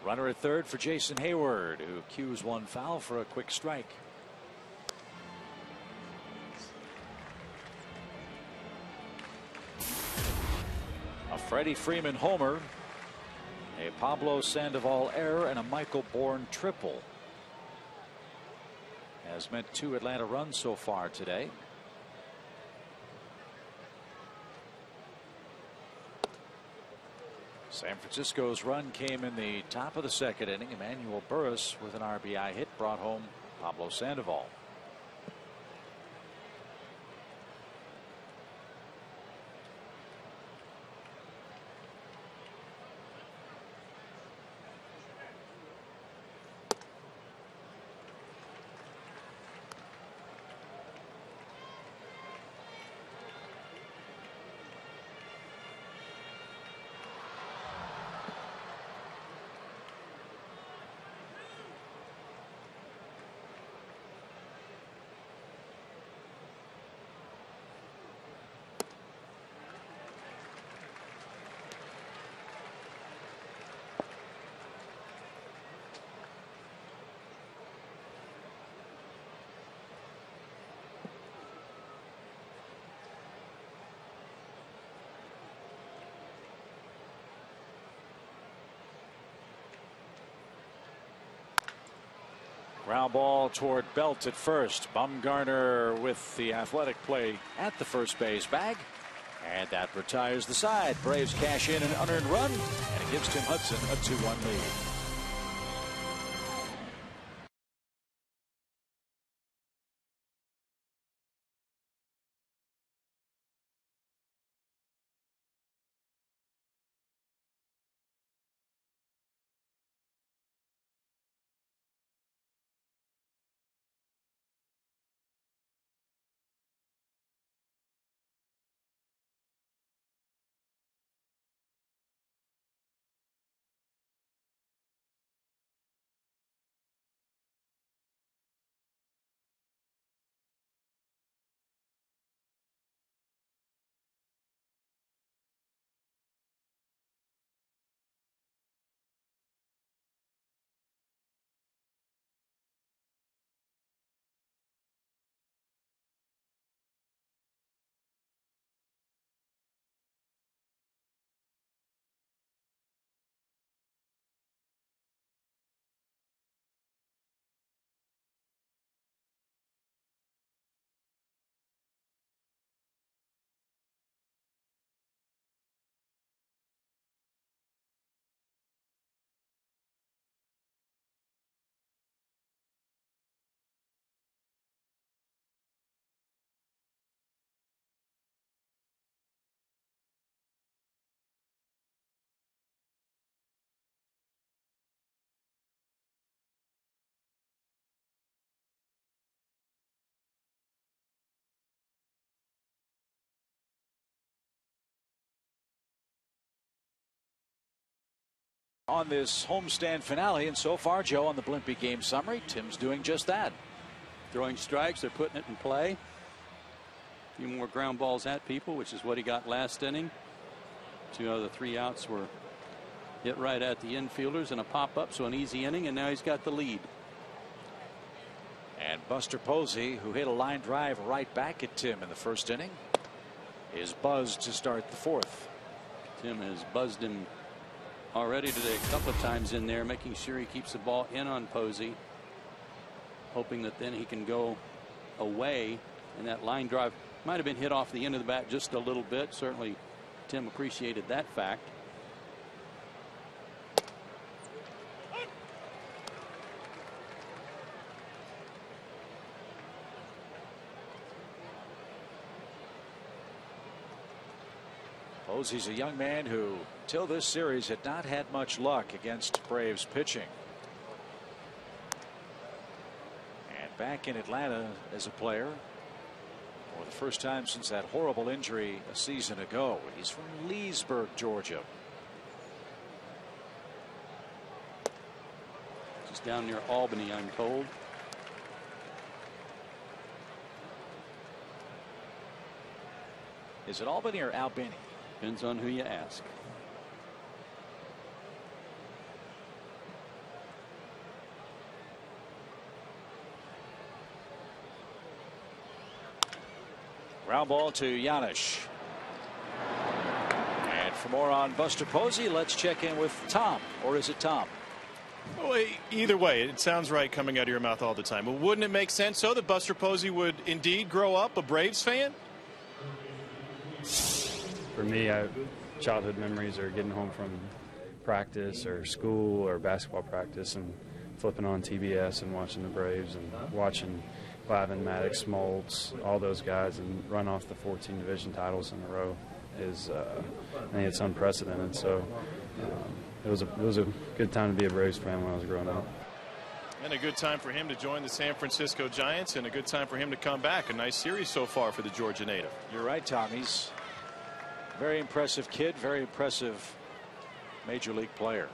Runner at third for Jason Hayward, who cues one foul for a quick strike. A Freddie Freeman homer, a Pablo Sandoval error, and a Michael Bourne triple has meant 2 Atlanta runs so far today. San Francisco's run came in the top of the second inning. Emmanuel Burris with an RBI hit brought home Pablo Sandoval. Ground ball toward Belt at first. Bumgarner with the athletic play at the first base bag. And that retires the side. Braves cash in an unearned run, and it gives Tim Hudson a 2-1 lead. On this homestand finale, and so far, Joe, on the Blimpie game summary, Tim's doing just that. Throwing strikes, they're putting it in play. A few more ground balls at people, which is what he got last inning. 2 out of the 3 outs were hit right at the infielders and a pop-up, so an easy inning, and now he's got the lead. And Buster Posey, who hit a line drive right back at Tim in the first inning, is buzzed to start the 4th. Tim has buzzed him already today a couple of times in there, making sure he keeps the ball in on Posey, hoping that then he can go away. And that line drive might have been hit off the end of the bat just a little bit. Certainly Tim appreciated that fact. Posey's a young man who, till this series, had not had much luck against Braves pitching. And back in Atlanta as a player for the first time since that horrible injury a season ago. He's from Leesburg, Georgia. Just down near Albany, I'm told. Is it Albany or Albany? Depends on who you ask. Ground ball to Yanish. And for more on Buster Posey, let's check in with Tom. Or is it Tom? Well, either way, it sounds right coming out of your mouth all the time. But wouldn't it make sense so that Buster Posey would indeed grow up a Braves fan? For me, childhood memories are getting home from practice or school or basketball practice and flipping on TBS and watching the Braves and watching Glavine, Maddox, Smoltz, all those guys, and run off the 14 division titles in a row is, I think it's unprecedented. So it was a good time to be a Braves fan when I was growing up. And a good time for him to join the San Francisco Giants, and a good time for him to come back. A nice series so far for the Georgia native. You're right, Tom. He's a very impressive kid, very impressive major league player.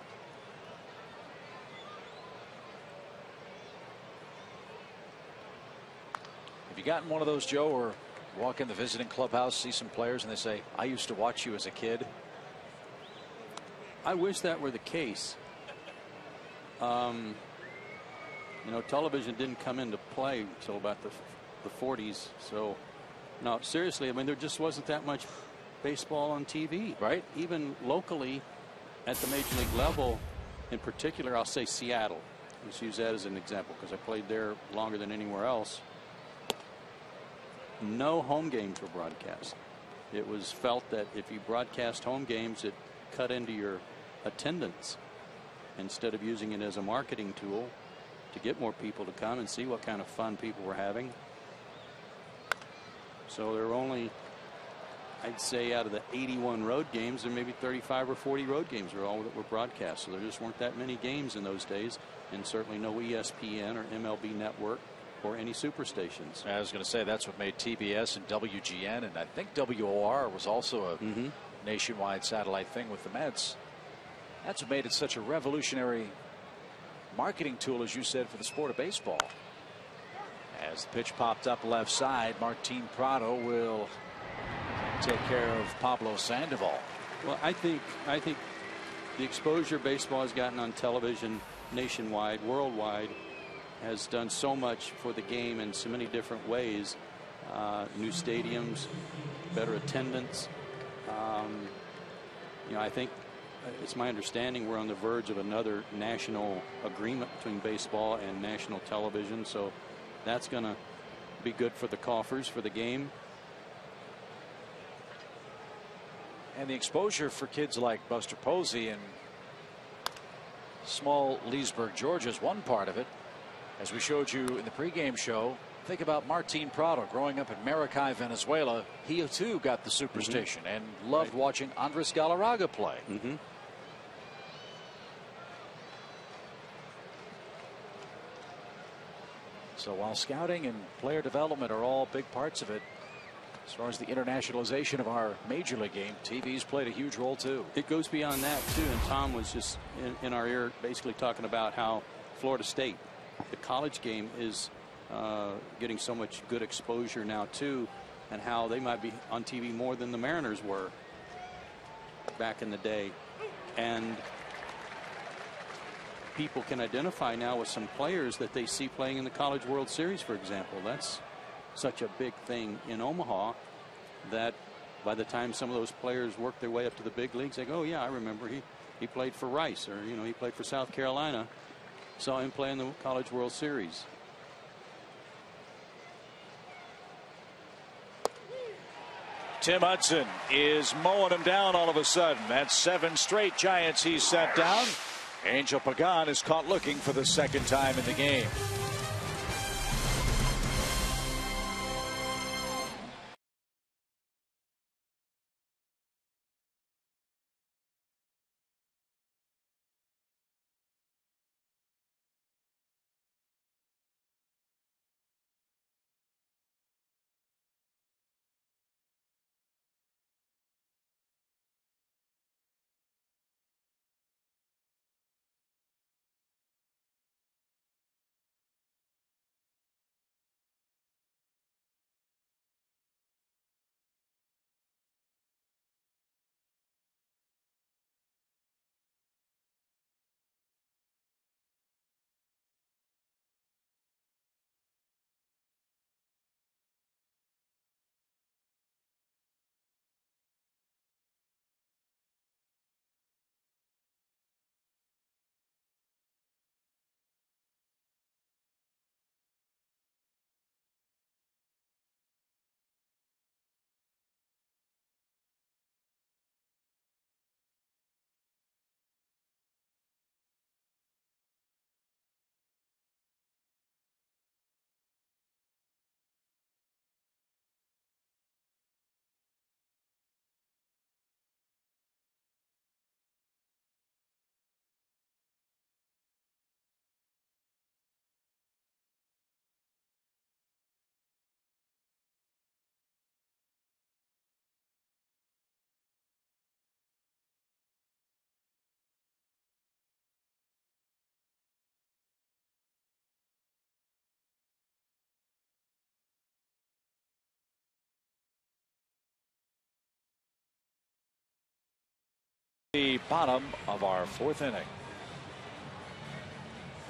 Have you gotten one of those, Joe, or walk in the visiting clubhouse, see some players, and they say, I used to watch you as a kid? I wish that were the case. You know, television didn't come into play until about the 40s. So, no, seriously, I mean, there just wasn't that much baseball on TV, right? Even locally at the major league level, in particular, I'll say Seattle. Let's use that as an example because I played there longer than anywhere else. No home games were broadcast. It was felt that if you broadcast home games, it cut into your attendance instead of using it as a marketing tool to get more people to come and see what kind of fun people were having. So there were only, I'd say, out of the 81 road games, there may be 35 or 40 road games were all that were broadcast. So there just weren't that many games in those days, and certainly no ESPN or MLB Network or any superstations. I was going to say that's what made TBS and WGN, and I think WOR was also a nationwide satellite thing with the Mets. That's what made it such a revolutionary marketing tool, as you said, for the sport of baseball. As the pitch popped up left side, Martin Prado will take care of Pablo Sandoval. Well, I think the exposure baseball has gotten on television nationwide, worldwide, has done so much for the game in so many different ways. New stadiums, better attendance. You know, I think it's my understanding we're on the verge of another national agreement between baseball and national television. So that's going to be good for the coffers for the game. And the exposure for kids like Buster Posey in small Leesburg, Georgia is one part of it. As we showed you in the pregame show, think about Martin Prado growing up in Maracay, Venezuela. He too got the superstation and loved watching Andres Galarraga play. So while scouting and player development are all big parts of it, As far as the internationalization of our major league game, TV's played a huge role too. It goes beyond that too. And Tom was just in our ear basically talking about how Florida State, the college game, is getting so much good exposure now too, and how they might be on TV more than the Mariners were back in the day. And people can identify now with some players that they see playing in the College World Series, for example. That's such a big thing in Omaha that by the time some of those players work their way up to the big leagues, they go, oh yeah, I remember he played for Rice, or he played for South Carolina. Saw him play in the College World Series. Tim Hudson is mowing him down all of a sudden. That's 7 straight Giants he's set down. Angel Pagan is caught looking for the second time in the game. The bottom of our 4th inning.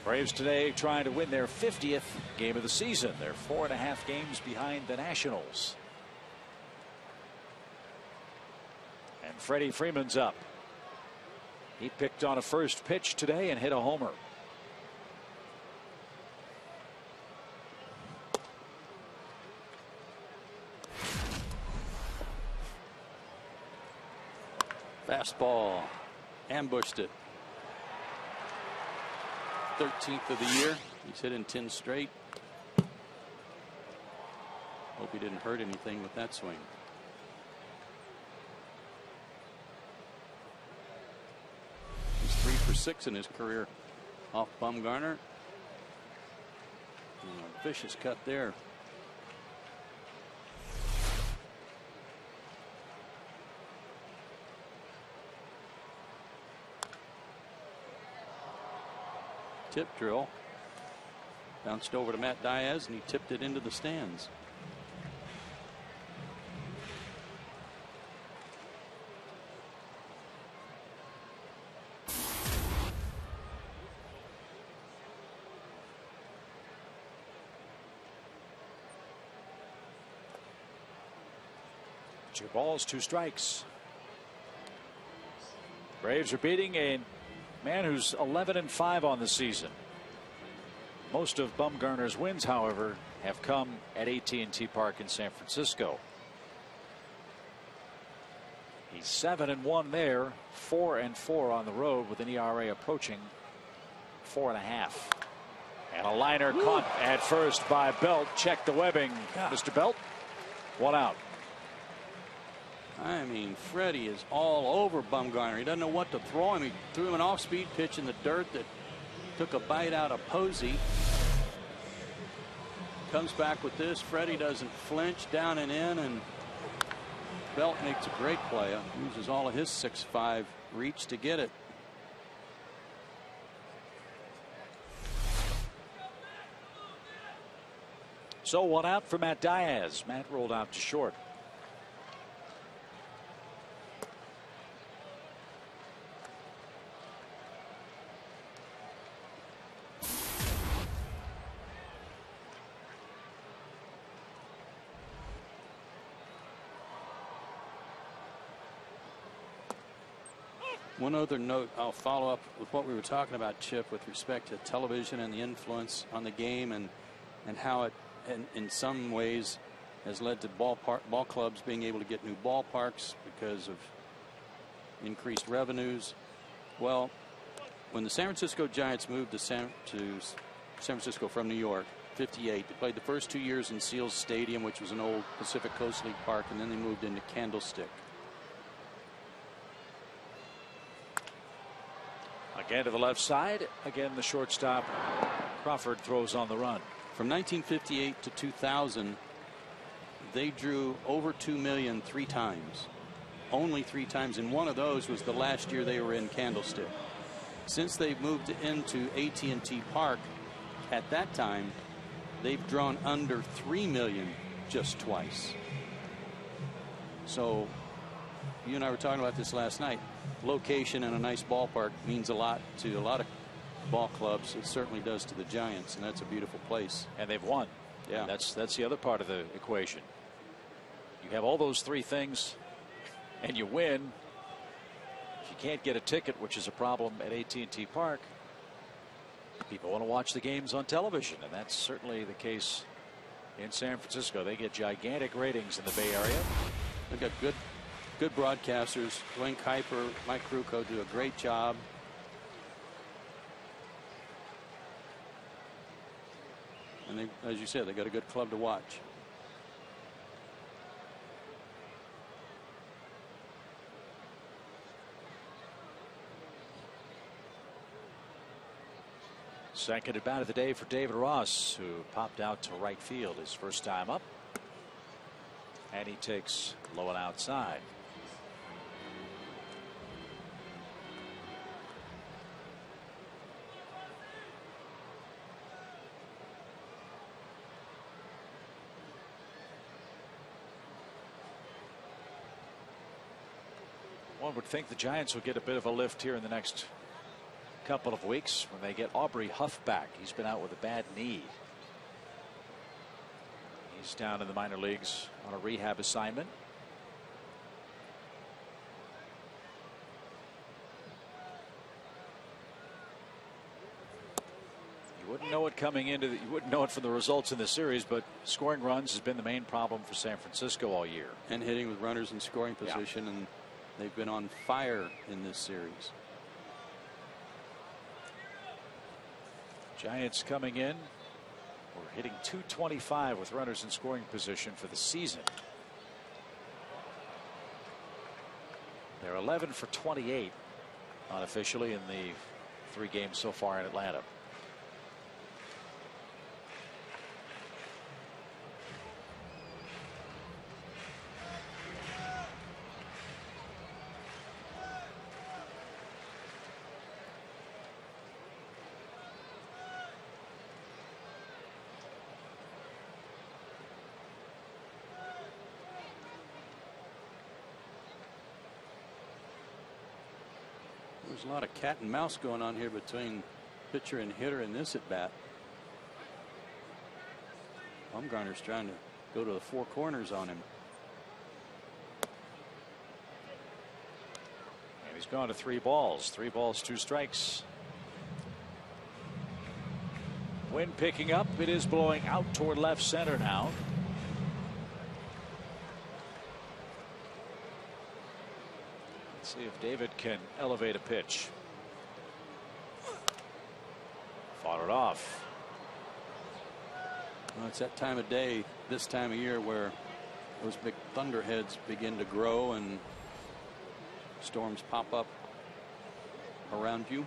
Braves today trying to win their 50th game of the season. They're 4.5 games behind the Nationals. And Freddie Freeman's up. He picked on a first pitch today and hit a homer. Fastball, ambushed it. 13th of the year. He's hitting 10 straight. Hope he didn't hurt anything with that swing. He's 3 for 6 in his career off Bumgarner. Vicious cut there. Tip drill. Bounced over to Matt Diaz and he tipped it into the stands. Two balls, 2 strikes. Braves are beating a man who's 11-5 on the season. Most of Bumgarner's wins, however, have come at AT&T Park in San Francisco. He's 7-1 there, 4-4 on the road, with an ERA approaching 4.5. And a liner caught at first by Belt. Check the webbing, Mr. Belt. 1 out. I mean, Freddie is all over Bumgarner. He doesn't know what to throw him. He threw him an off-speed pitch in the dirt that took a bite out of Posey. Comes back with this. Freddie doesn't flinch, down and in, and Belt makes a great play. Uses all of his 6'5" reach to get it. So 1 out for Matt Diaz. Matt rolled out to short. One other note, I'll follow up with what we were talking about, Chip, with respect to television and the influence on the game, and how it, in some ways, has led to ball clubs being able to get new ballparks because of increased revenues. Well, when the San Francisco Giants moved to San Francisco from New York, '58, they played the first 2 years in Seals Stadium, which was an old Pacific Coast League park, and then they moved into Candlestick. Again to the left side. Again, the shortstop Crawford throws on the run. From 1958 to 2000, they drew over 2 million 3 times. Only 3 times, and one of those was the last year they were in Candlestick. Since they've moved into AT&T Park, at that time, they've drawn under 3 million just twice. So, you and I were talking about this last night. Location and a nice ballpark means a lot to a lot of ball clubs. It certainly does to the Giants, and that's a beautiful place. And they've won. Yeah, and that's the other part of the equation. You have all those 3 things, and you win. If you can't get a ticket, which is a problem at AT&T Park, people want to watch the games on television, and that's certainly the case in San Francisco. They get gigantic ratings in the Bay Area. They've got good broadcasters. Dwayne Kuiper, Mike Krukow do a great job. And they, as you said, they got a good club to watch. Second at bat of the day for David Ross, who popped out to right field his first time up. And he takes low and outside. One would think the Giants will get a bit of a lift here in the next couple of weeks when they get Aubrey Huff back. He's been out with a bad knee. He's down in the minor leagues on a rehab assignment. You wouldn't know it coming into you wouldn't know it from the results in the series, but scoring runs has been the main problem for San Francisco all year. And hitting with runners in scoring position, and they've been on fire in this series. Giants coming in. We're hitting .225 with runners in scoring position for the season. They're 11 for 28 unofficially in the 3 games so far in Atlanta. There's a lot of cat and mouse going on here between pitcher and hitter in this at bat. Bumgarner's trying to go to the 4 corners on him. And he's gone to 3 balls. 3 balls, 2 strikes. Wind picking up. It is blowing out toward left center now. See if David can elevate a pitch. Fought it off. Well, it's that time of day, this time of year, where those big thunderheads begin to grow and storms pop up around you.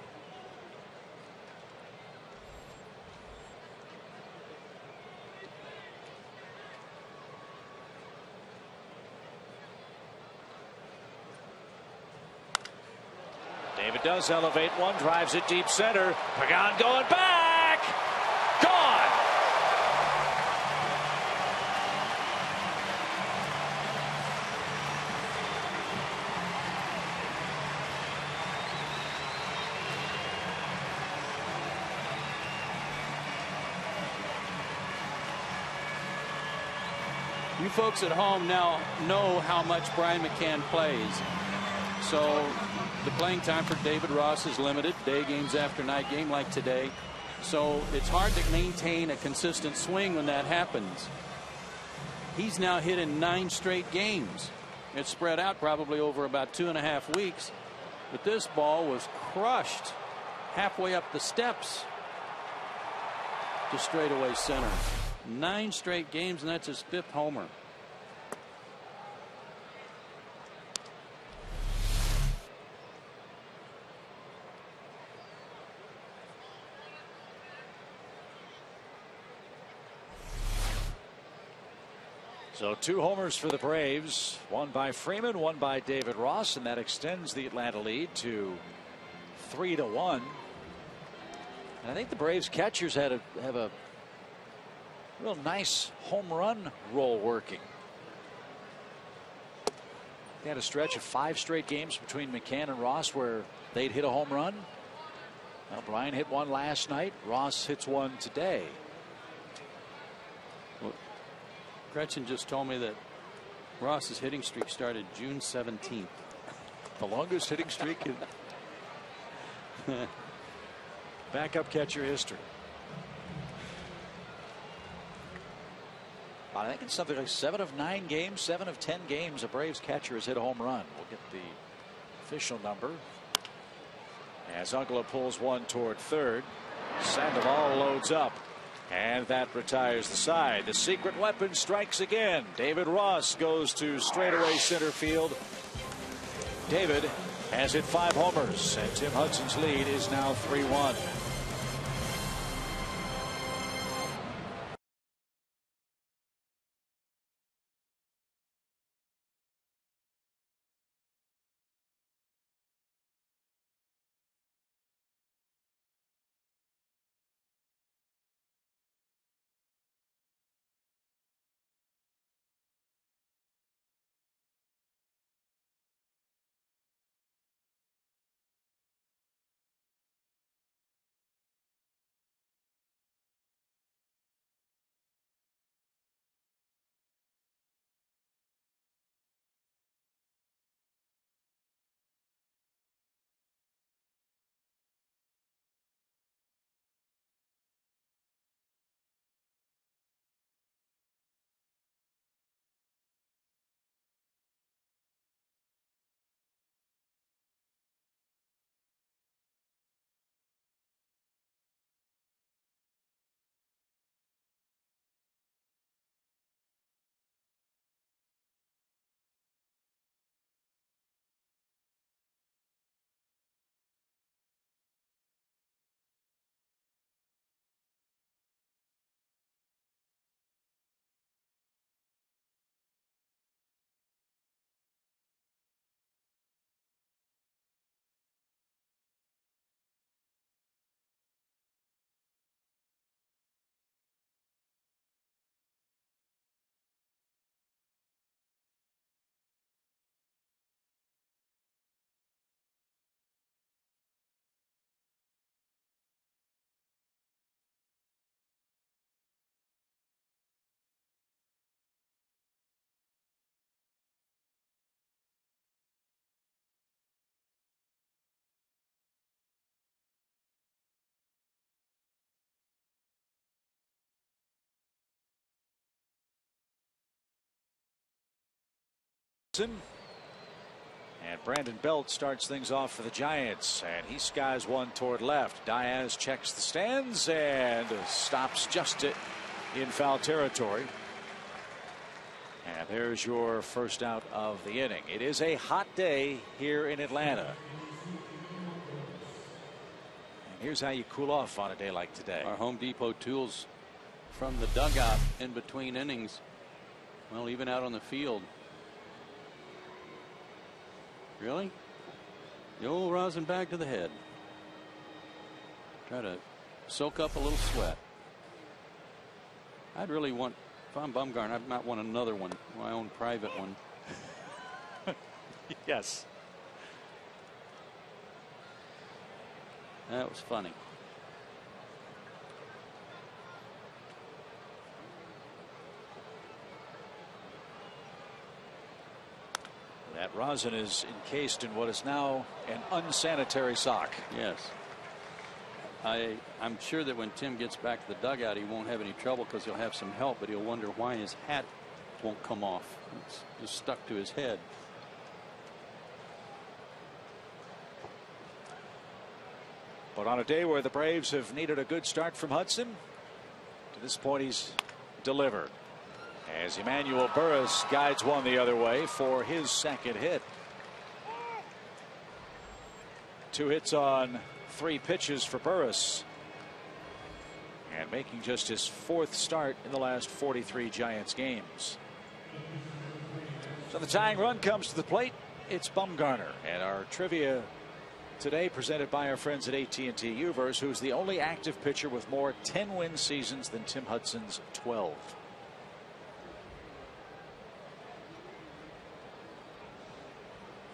David does elevate one, drives it deep center. Pagan going back. Gone. You folks at home now know how much Brian McCann plays. So the playing time for David Ross is limited. Day games after night game like today. So it's hard to maintain a consistent swing when that happens. He's now hit in 9 straight games. It's spread out probably over about 2.5 weeks. But this ball was crushed halfway up the steps to straightaway center. 9 straight games, and that's his 5th homer. So 2 homers for the Braves, one by Freeman, one by David Ross, and that extends the Atlanta lead to 3-1. And I think the Braves catchers have a real nice home run roll working. They had a stretch of 5 straight games between McCann and Ross where they'd hit a home run. Well, Brian hit one last night. Ross hits one today. Well, Gretchen just told me that Ross's hitting streak started June 17th. The longest hitting streak in backup catcher history. I think it's something like 7 of 9 games, 7 of 10 games a Braves catcher has hit a home run. We'll get the official number as Uggla pulls one toward third. Sandoval loads up, and that retires the side. The secret weapon strikes again. David Ross goes to straightaway center field. David has hit 5 homers, and Tim Hudson's lead is now 3-1. And Brandon Belt starts things off for the Giants, and he skies one toward left. Diaz checks the stands and stops just in foul territory. And there's your first out of the inning. It is a hot day here in Atlanta. And here's how you cool off on a day like today. Our Home Depot tools from the dugout in between innings. Well, even out on the field. Really? The old rosin bag to the head. Try to soak up a little sweat. I'd really want, if I'm Bumgarner, I might want another one, my own private one. Yes. That was funny. That rosin is encased in what is now an unsanitary sock. Yes. I'm sure that when Tim gets back to the dugout, he won't have any trouble because he'll have some help, but he'll wonder why his hat won't come off. It's just stuck to his head. But on a day where the Braves have needed a good start from Hudson, to this point he's delivered. As Emmanuel Burris guides one the other way for his second hit. 2 hits on 3 pitches for Burris. And making just his 4th start in the last 43 Giants games. So the tying run comes to the plate. It's Bumgarner. And our trivia today presented by our friends at AT&T Uverse, who's the only active pitcher with more 10-win seasons than Tim Hudson's 12.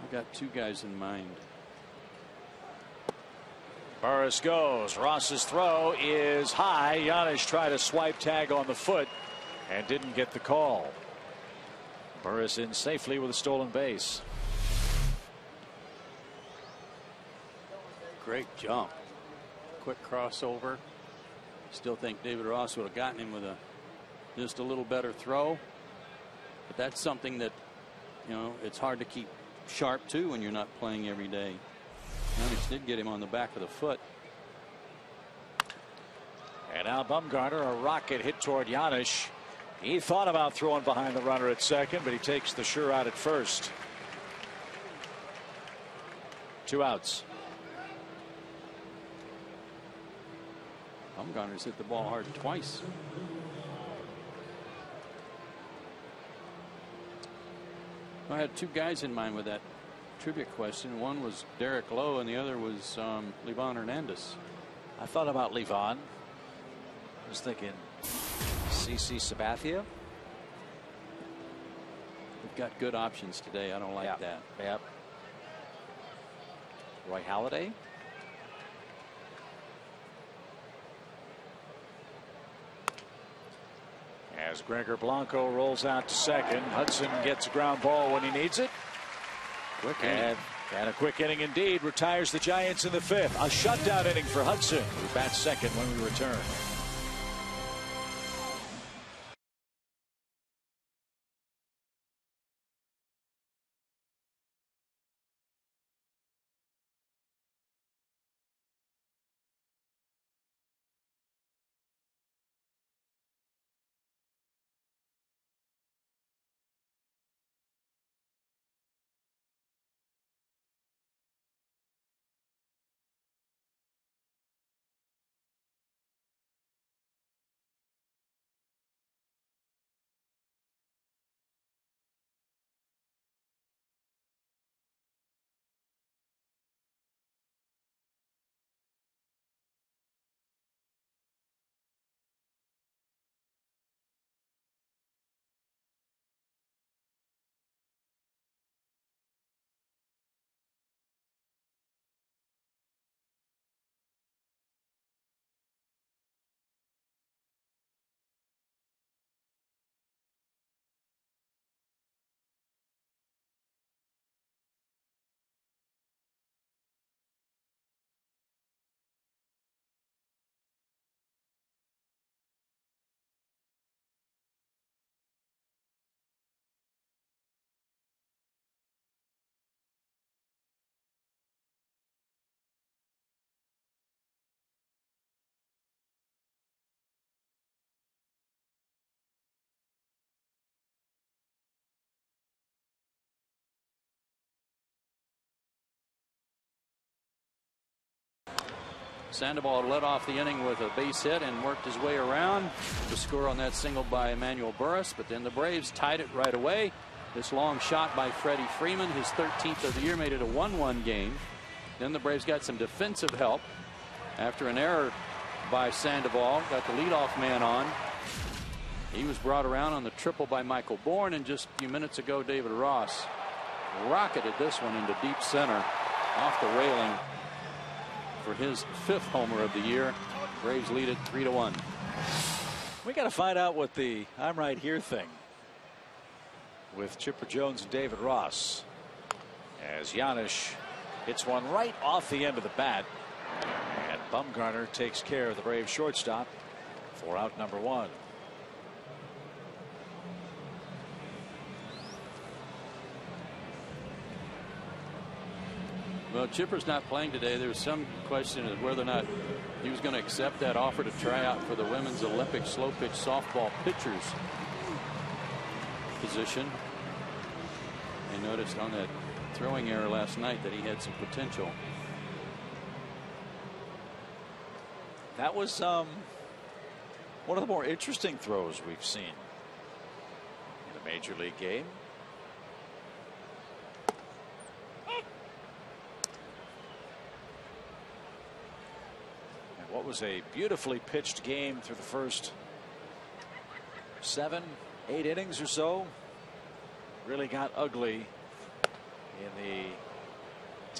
I've got 2 guys in mind. Burris goes. Ross's throw is high. Giannis tried a swipe tag on the foot and didn't get the call. Burris in safely with a stolen base. Great jump. Quick crossover. Still think David Ross would have gotten him with just a little better throw. But that's something that, you know, it's hard to keep sharp too when you're not playing every day. Giannis did get him on the back of the foot. And now Bumgarner, a rocket hit toward Giannis. He thought about throwing behind the runner at second, but he takes the sure out at first. 2 outs. Bumgarner's hit the ball hard twice. I had 2 guys in mind with that trivia question. One was Derek Lowe and the other was Livan Hernandez. I thought about Livan. I was thinking CC Sabathia. We've got good options today. I don't like that. Yep. Roy Halladay. As Gregor Blanco rolls out to second, Hudson gets a ground ball when he needs it. Quick and a quick inning indeed retires the Giants in the 5th. A shutdown inning for Hudson, who bats second when we return. Sandoval led off the inning with a base hit and worked his way around to score on that single by Emmanuel Burris, but then the Braves tied it right away. This long shot by Freddie Freeman, his 13th of the year, made it a 1-1 game. Then the Braves got some defensive help after an error by Sandoval. Got the leadoff man on. He was brought around on the triple by Michael Bourne, and just a few minutes ago David Ross rocketed this one into deep center off the railing for his 5th homer of the year. Braves lead it 3-1. We got to find out what the "I'm right here" thing with Chipper Jones and David Ross, as Giannis hits one right off the end of the bat, and Bumgarner takes care of the Braves shortstop for out number 1. Well, Chipper's not playing today. There was some question of whether or not he was going to accept that offer to try out for the women's Olympic slow pitch softball pitchers position. I noticed on that throwing error last night that he had some potential. That was one of the more interesting throws we've seen in a major league game. And what was a beautifully pitched game through the first 7, 8 innings or so really got ugly in the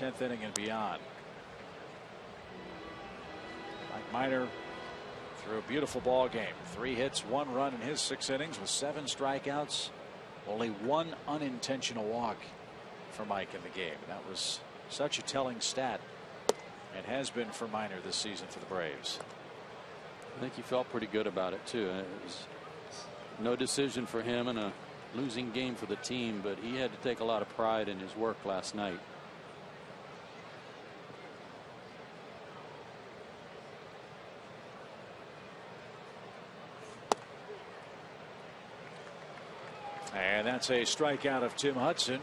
10th inning and beyond. Mike Minor threw a beautiful ball game. 3 hits, 1 run in his 6 innings with 7 strikeouts. Only 1 unintentional walk for Mike in the game. And that was such a telling stat, and has been for Minor this season for the Braves. I think he felt pretty good about it too. It was no decision for him in a losing game for the team, but he had to take a lot of pride in his work last night. And that's a strikeout of Tim Hudson,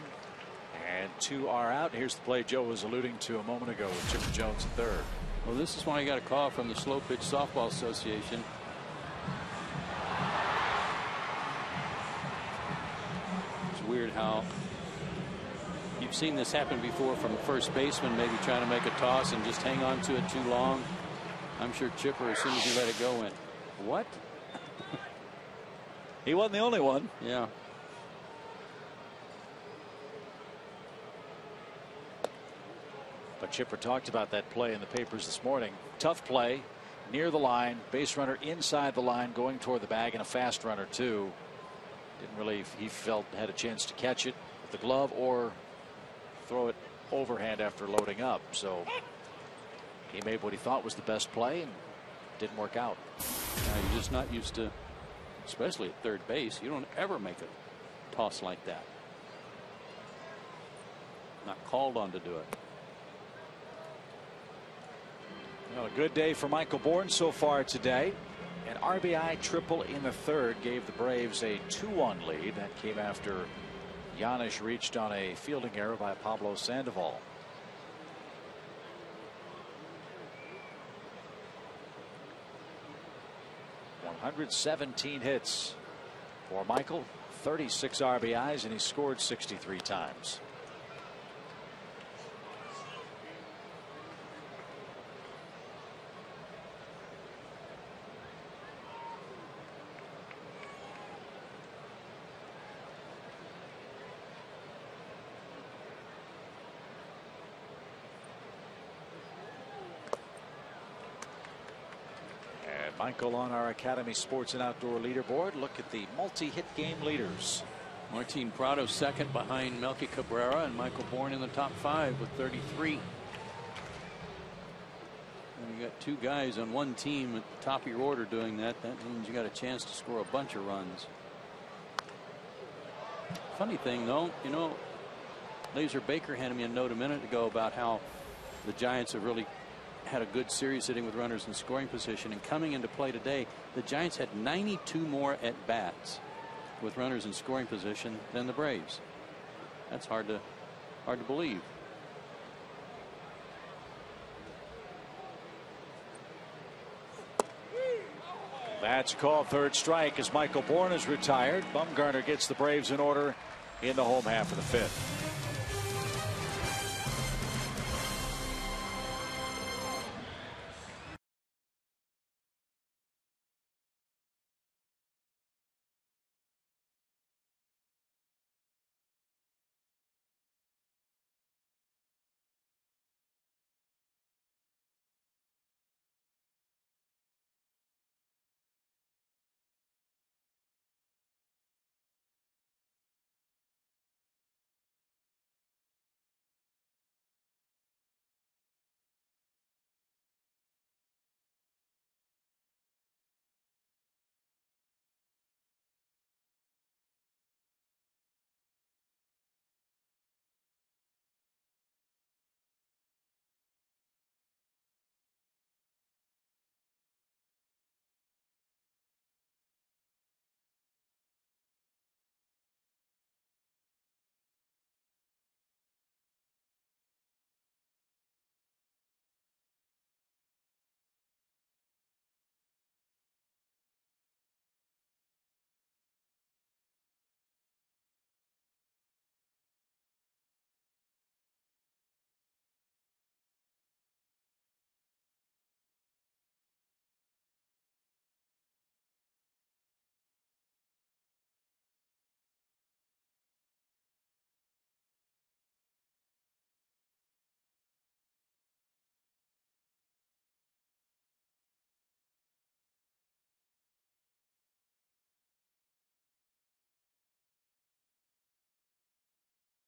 and 2 are out. Here's the play Joe was alluding to a moment ago with Chipper Jones at third. Well, this is why he got a call from the Slow Pitch Softball Association. It's weird how you've seen this happen before from a first baseman maybe trying to make a toss and just hang on to it too long. I'm sure Chipper, as soon as he let it go, went, "What?" He wasn't the only one. Yeah. But Chipper talked about that play in the papers this morning. Tough play, near the line, base runner inside the line, going toward the bag, and a fast runner too. Didn't really, he felt, had a chance to catch it with the glove or throw it overhand after loading up. So he made what he thought was the best play, and didn't work out. You're just not used to, especially at third base, you don't ever make a toss like that. Not called on to do it. Well, a good day for Michael Bourne so far today. An RBI triple in the third gave the Braves a 2-1 lead. That came after Giannis reached on a fielding error by Pablo Sandoval. "117 hits for Michael, 36 RBIs, and he scored 63 times. Michael on our Academy Sports and Outdoor leaderboard. Look at the multi-hit game leaders. Martin Prado second behind Melky Cabrera, and Michael Bourne in the top 5 with 33. And you got 2 guys on one team at the top of your order doing that. That means you got a chance to score a bunch of runs. Funny thing though, you know, Laser Baker handed me a note a minute ago about how the Giants have really had a good series hitting with runners in scoring position, and coming into play today the Giants had 92 more at bats with runners in scoring position than the Braves. That's hard to believe. That's called third strike as Michael Bourne is retired. Bumgarner gets the Braves in order in the home half of the 5th.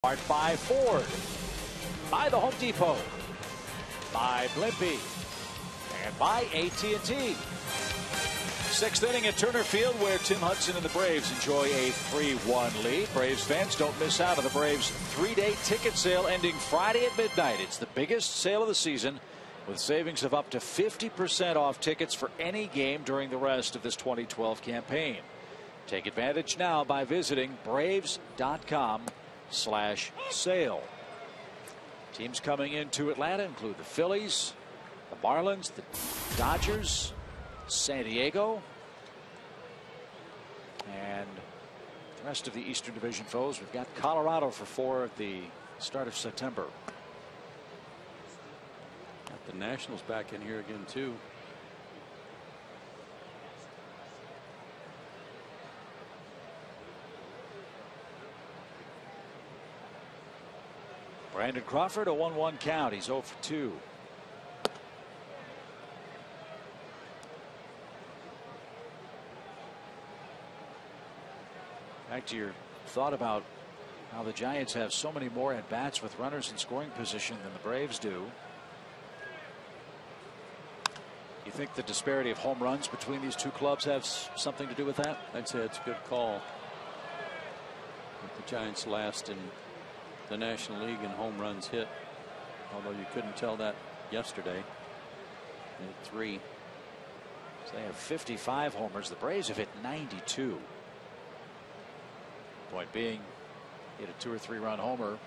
By Ford, by the Home Depot, by Blimpie, and by AT&T. Sixth inning at Turner Field, where Tim Hudson and the Braves enjoy a 3-1 lead. Braves fans, don't miss out on the Braves' 3-day ticket sale ending Friday at midnight. It's the biggest sale of the season, with savings of up to 50% off tickets for any game during the rest of this 2012 campaign. Take advantage now by visiting braves.com/sale. Teams coming into Atlanta include the Phillies, the Marlins, the Dodgers, San Diego, and the rest of the Eastern Division foes. We've got Colorado for 4 at the start of September. Got the Nationals back in here again too. Brandon Crawford, a 1-1 count. He's 0 for 2. Back to your thought about how the Giants have so many more at bats with runners in scoring position than the Braves do. You think the disparity of home runs between these two clubs has something to do with that? I'd say it's a good call. The Giants last in the National League in home runs hit, although you couldn't tell that yesterday. They had 3. So they have 55 homers. The Braves have hit 92. Point being, hit a 2 or 3 run homer.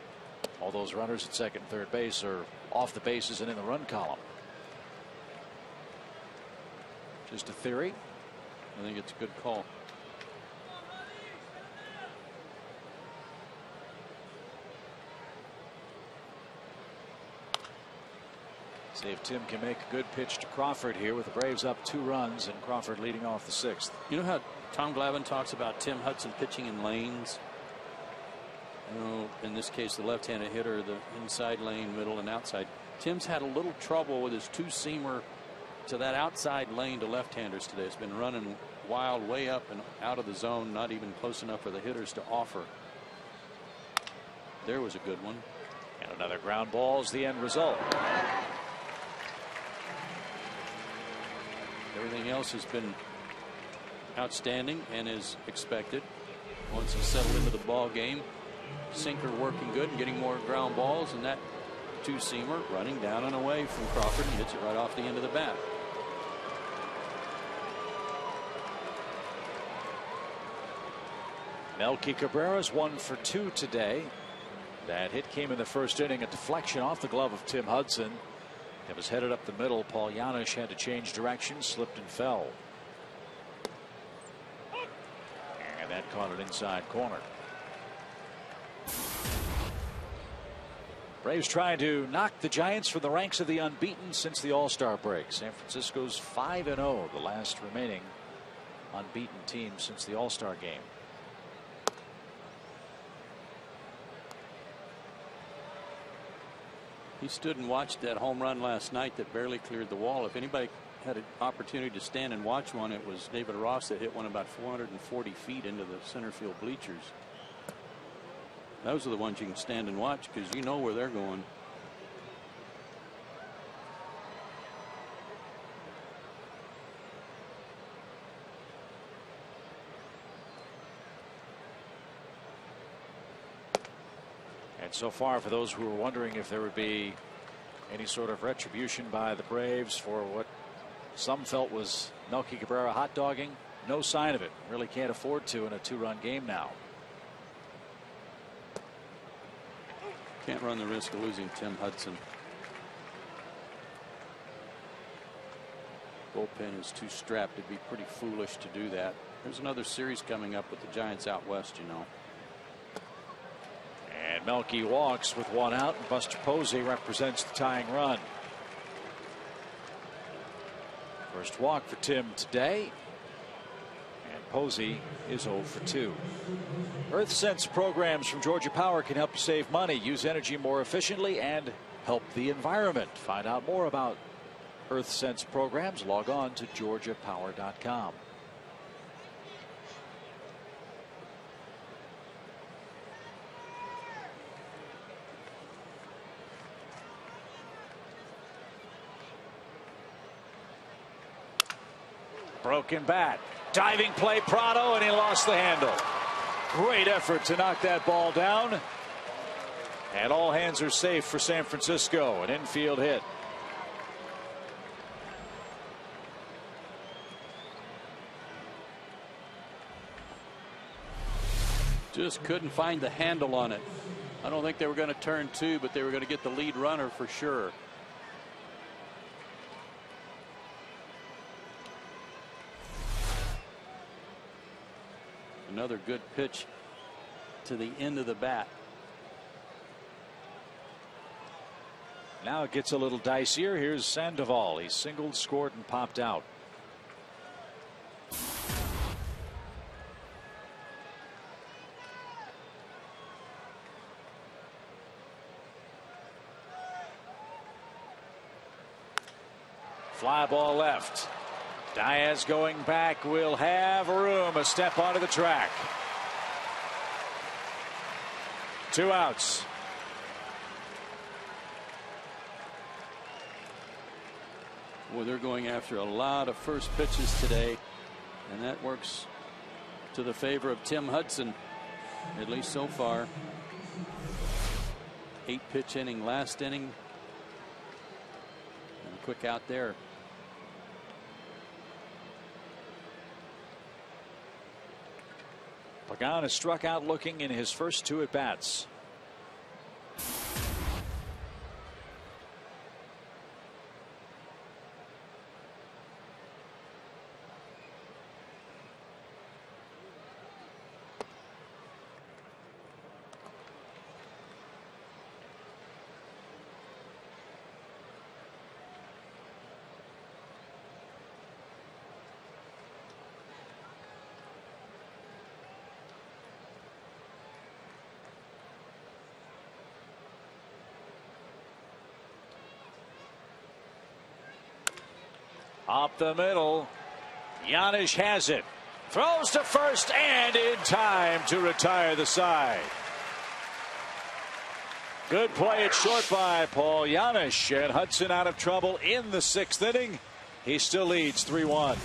All those runners at second and third base are off the bases and in the run column. Just a theory. I think it's a good call. See if Tim can make a good pitch to Crawford here, with the Braves up 2 runs and Crawford leading off the 6th. You know how Tom Glavine talks about Tim Hudson pitching in lanes? You know, in this case, the left-handed hitter, the inside lane, middle, and outside. Tim's had a little trouble with his 2-seamer to that outside lane to left-handers today. It's been running wild, way up and out of the zone, not even close enough for the hitters to offer. There was a good one. And another ground ball is the end result. Everything else has been outstanding and as expected. Once he settled into the ball game, sinker working good and getting more ground balls, and that 2-seamer running down and away from Crawford and hits it right off the end of the bat. Melky Cabrera's 1 for 2 today. That hit came in the first inning, a deflection off the glove of Tim Hudson. It was headed up the middle. Paul Janisch had to change direction, slipped and fell. And that caught an inside corner. Braves trying to knock the Giants from the ranks of the unbeaten since the All-Star break. San Francisco's 5-0, the last remaining unbeaten team since the All-Star game. He stood and watched that home run last night that barely cleared the wall. If anybody had an opportunity to stand and watch one, it was David Ross that hit one about 440 feet into the center field bleachers. Those are the ones you can stand and watch because you know where they're going. And so far, for those who were wondering if there would be any sort of retribution by the Braves for what some felt was Melky Cabrera hot dogging, no sign of it. Really can't afford to in a 2-run game now. Can't run the risk of losing Tim Hudson. Bullpen is too strapped. It'd be pretty foolish to do that. There's another series coming up with the Giants out west, you know. And Melky walks with 1 out, and Buster Posey represents the tying run. First walk for Tim today, and Posey is 0 for 2. EarthSense programs from Georgia Power can help you save money, use energy more efficiently, and help the environment. Find out more about EarthSense programs. Log on to georgiapower.com. Broken bat. Diving play, Prado, and he lost the handle. Great effort to knock that ball down. And all hands are safe for San Francisco. An infield hit. Just couldn't find the handle on it. I don't think they were going to turn two, but they were going to get the lead runner for sure. Another good pitch to the end of the bat. Now it gets a little dicier. Here's Sandoval. He singled, scored, and popped out. Fly ball left. Diaz going back will have room. A step onto the track. 2 outs. Well, they're going after a lot of first pitches today, and that works to the favor of Tim Hudson, at least so far. 8-pitch inning last inning. And a quick out there. Pagan has struck out looking in his first 2 at bats. Up the middle. Giannis has it. Throws to first and in time to retire the side. Good play at short by Paul Giannis, and Hudson out of trouble in the 6th inning. He still leads 3-1.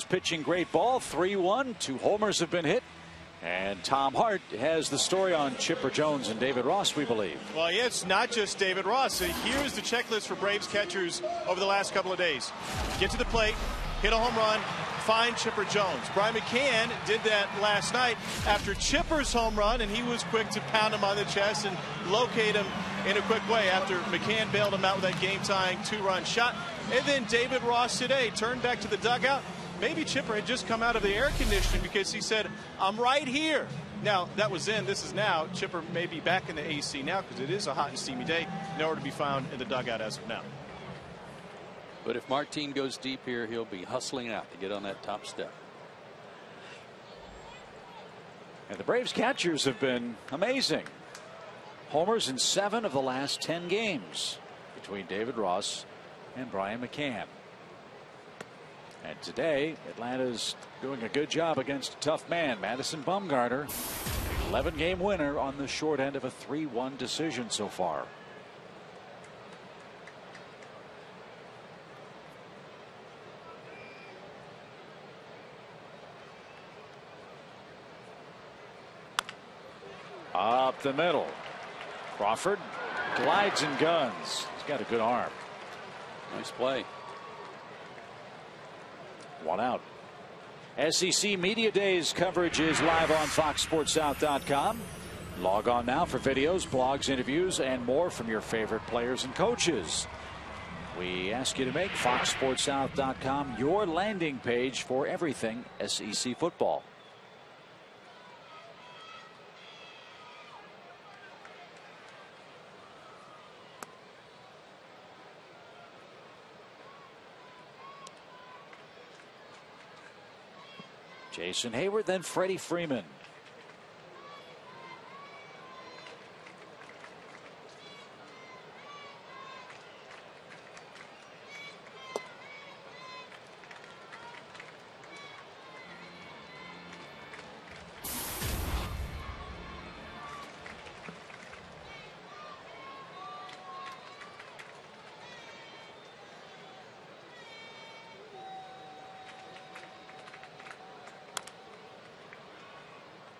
Pitching great ball. 3-1. 2 homers have been hit. And Tom Hart has the story on Chipper Jones and David Ross, we believe. Well, yeah, it's not just David Ross. Here's the checklist for Braves catchers over the last couple of days. Get to the plate, hit a home run, find Chipper Jones. Brian McCann did that last night after Chipper's home run, and he was quick to pound him on the chest and locate him in a quick way after McCann bailed him out with that game-tying 2-run shot. And then David Ross today turned back to the dugout. Maybe Chipper had just come out of the air conditioning because he said, I'm right here. Now, that was then. This is now. Chipper may be back in the AC now because it is a hot and steamy day. Nowhere to be found in the dugout as of now. But if Martin goes deep here, he'll be hustling out to get on that top step. And the Braves catchers have been amazing. Homers in 7 of the last 10 games between David Ross and Brian McCann. And today, Atlanta's doing a good job against a tough man, Madison Bumgarner. 11-game winner on the short end of a 3-1 decision so far. Up the middle. Crawford glides and guns. He's got a good arm. Nice play. 1 out. SEC Media Days coverage is live on FoxSportsSouth.com. Log on now for videos, blogs, interviews, and more from your favorite players and coaches. We ask you to make FoxSportsSouth.com your landing page for everything SEC football. Jason Hayward, then Freddie Freeman.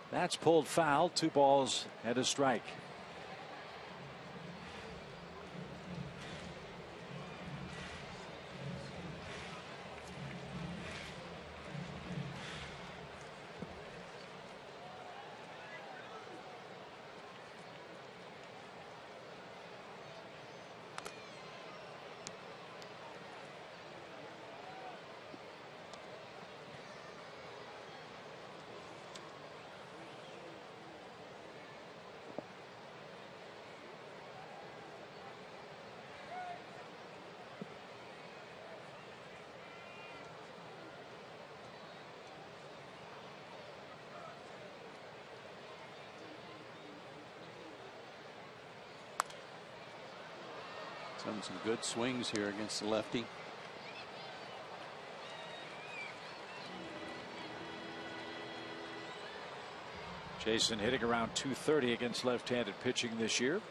That's pulled foul. 2 balls and a strike. Some good swings here against the lefty. Jason hitting around .230 against left-handed pitching this year.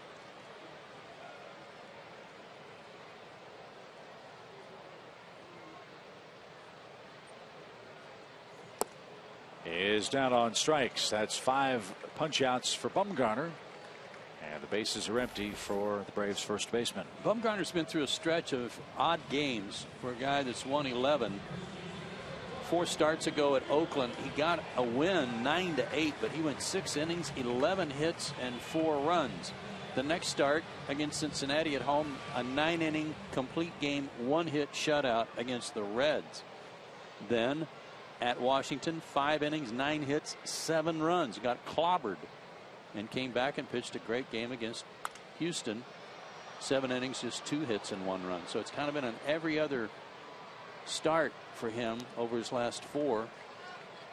Is down on strikes. That's 5 punch-outs for Bumgarner. And the bases are empty for the Braves' first baseman. Bumgarner's been through a stretch of odd games for a guy that's won 11. 4 starts ago at Oakland, he got a win 9-8, but he went 6 innings, 11 hits, and 4 runs. The next start against Cincinnati at home, a 9-inning complete game, 1-hit shutout against the Reds. Then at Washington, 5 innings, 9 hits, 7 runs, got clobbered, and came back and pitched a great game against Houston. 7 innings, just 2 hits and 1 run. So it's kind of been an every other start for him over his last 4.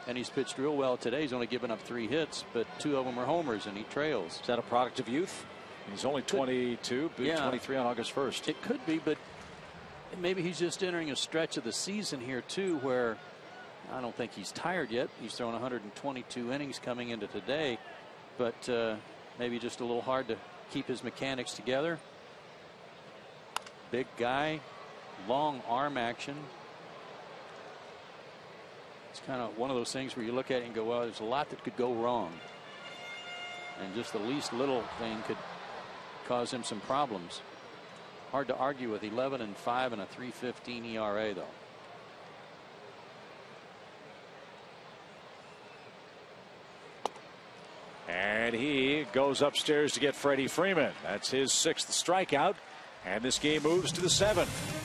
And he's pitched real well today. He's only given up 3 hits, but 2 of them are homers, and he trails. Is that a product of youth? He's only 22, yeah. 23 on August 1st. It could be, but maybe he's just entering a stretch of the season here, too, where I don't think he's tired yet. He's thrown 122 innings coming into today. But maybe just a little hard to keep his mechanics together. Big guy, long arm action. It's kind of one of those things where you look at it and go, well, there's a lot that could go wrong. And just the least little thing could cause him some problems. Hard to argue with 11-5 and a 3.15 ERA, though. And he goes upstairs to get Freddie Freeman. That's his 6th strikeout. And this game moves to the 7th.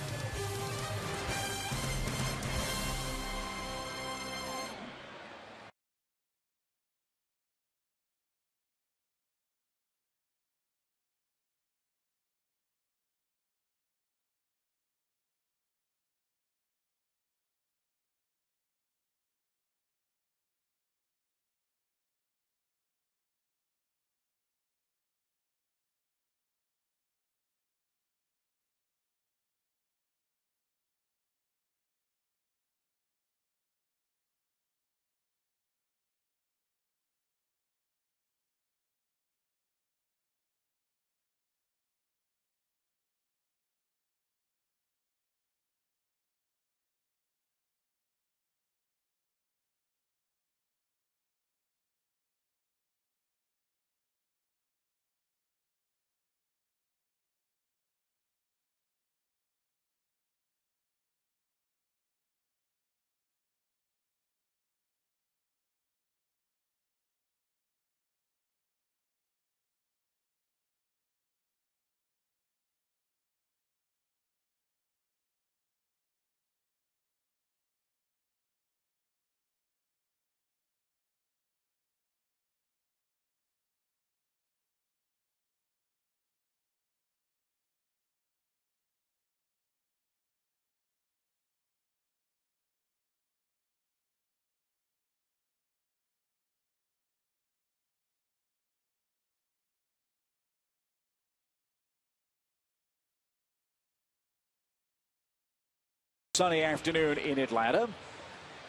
sunny afternoon in Atlanta.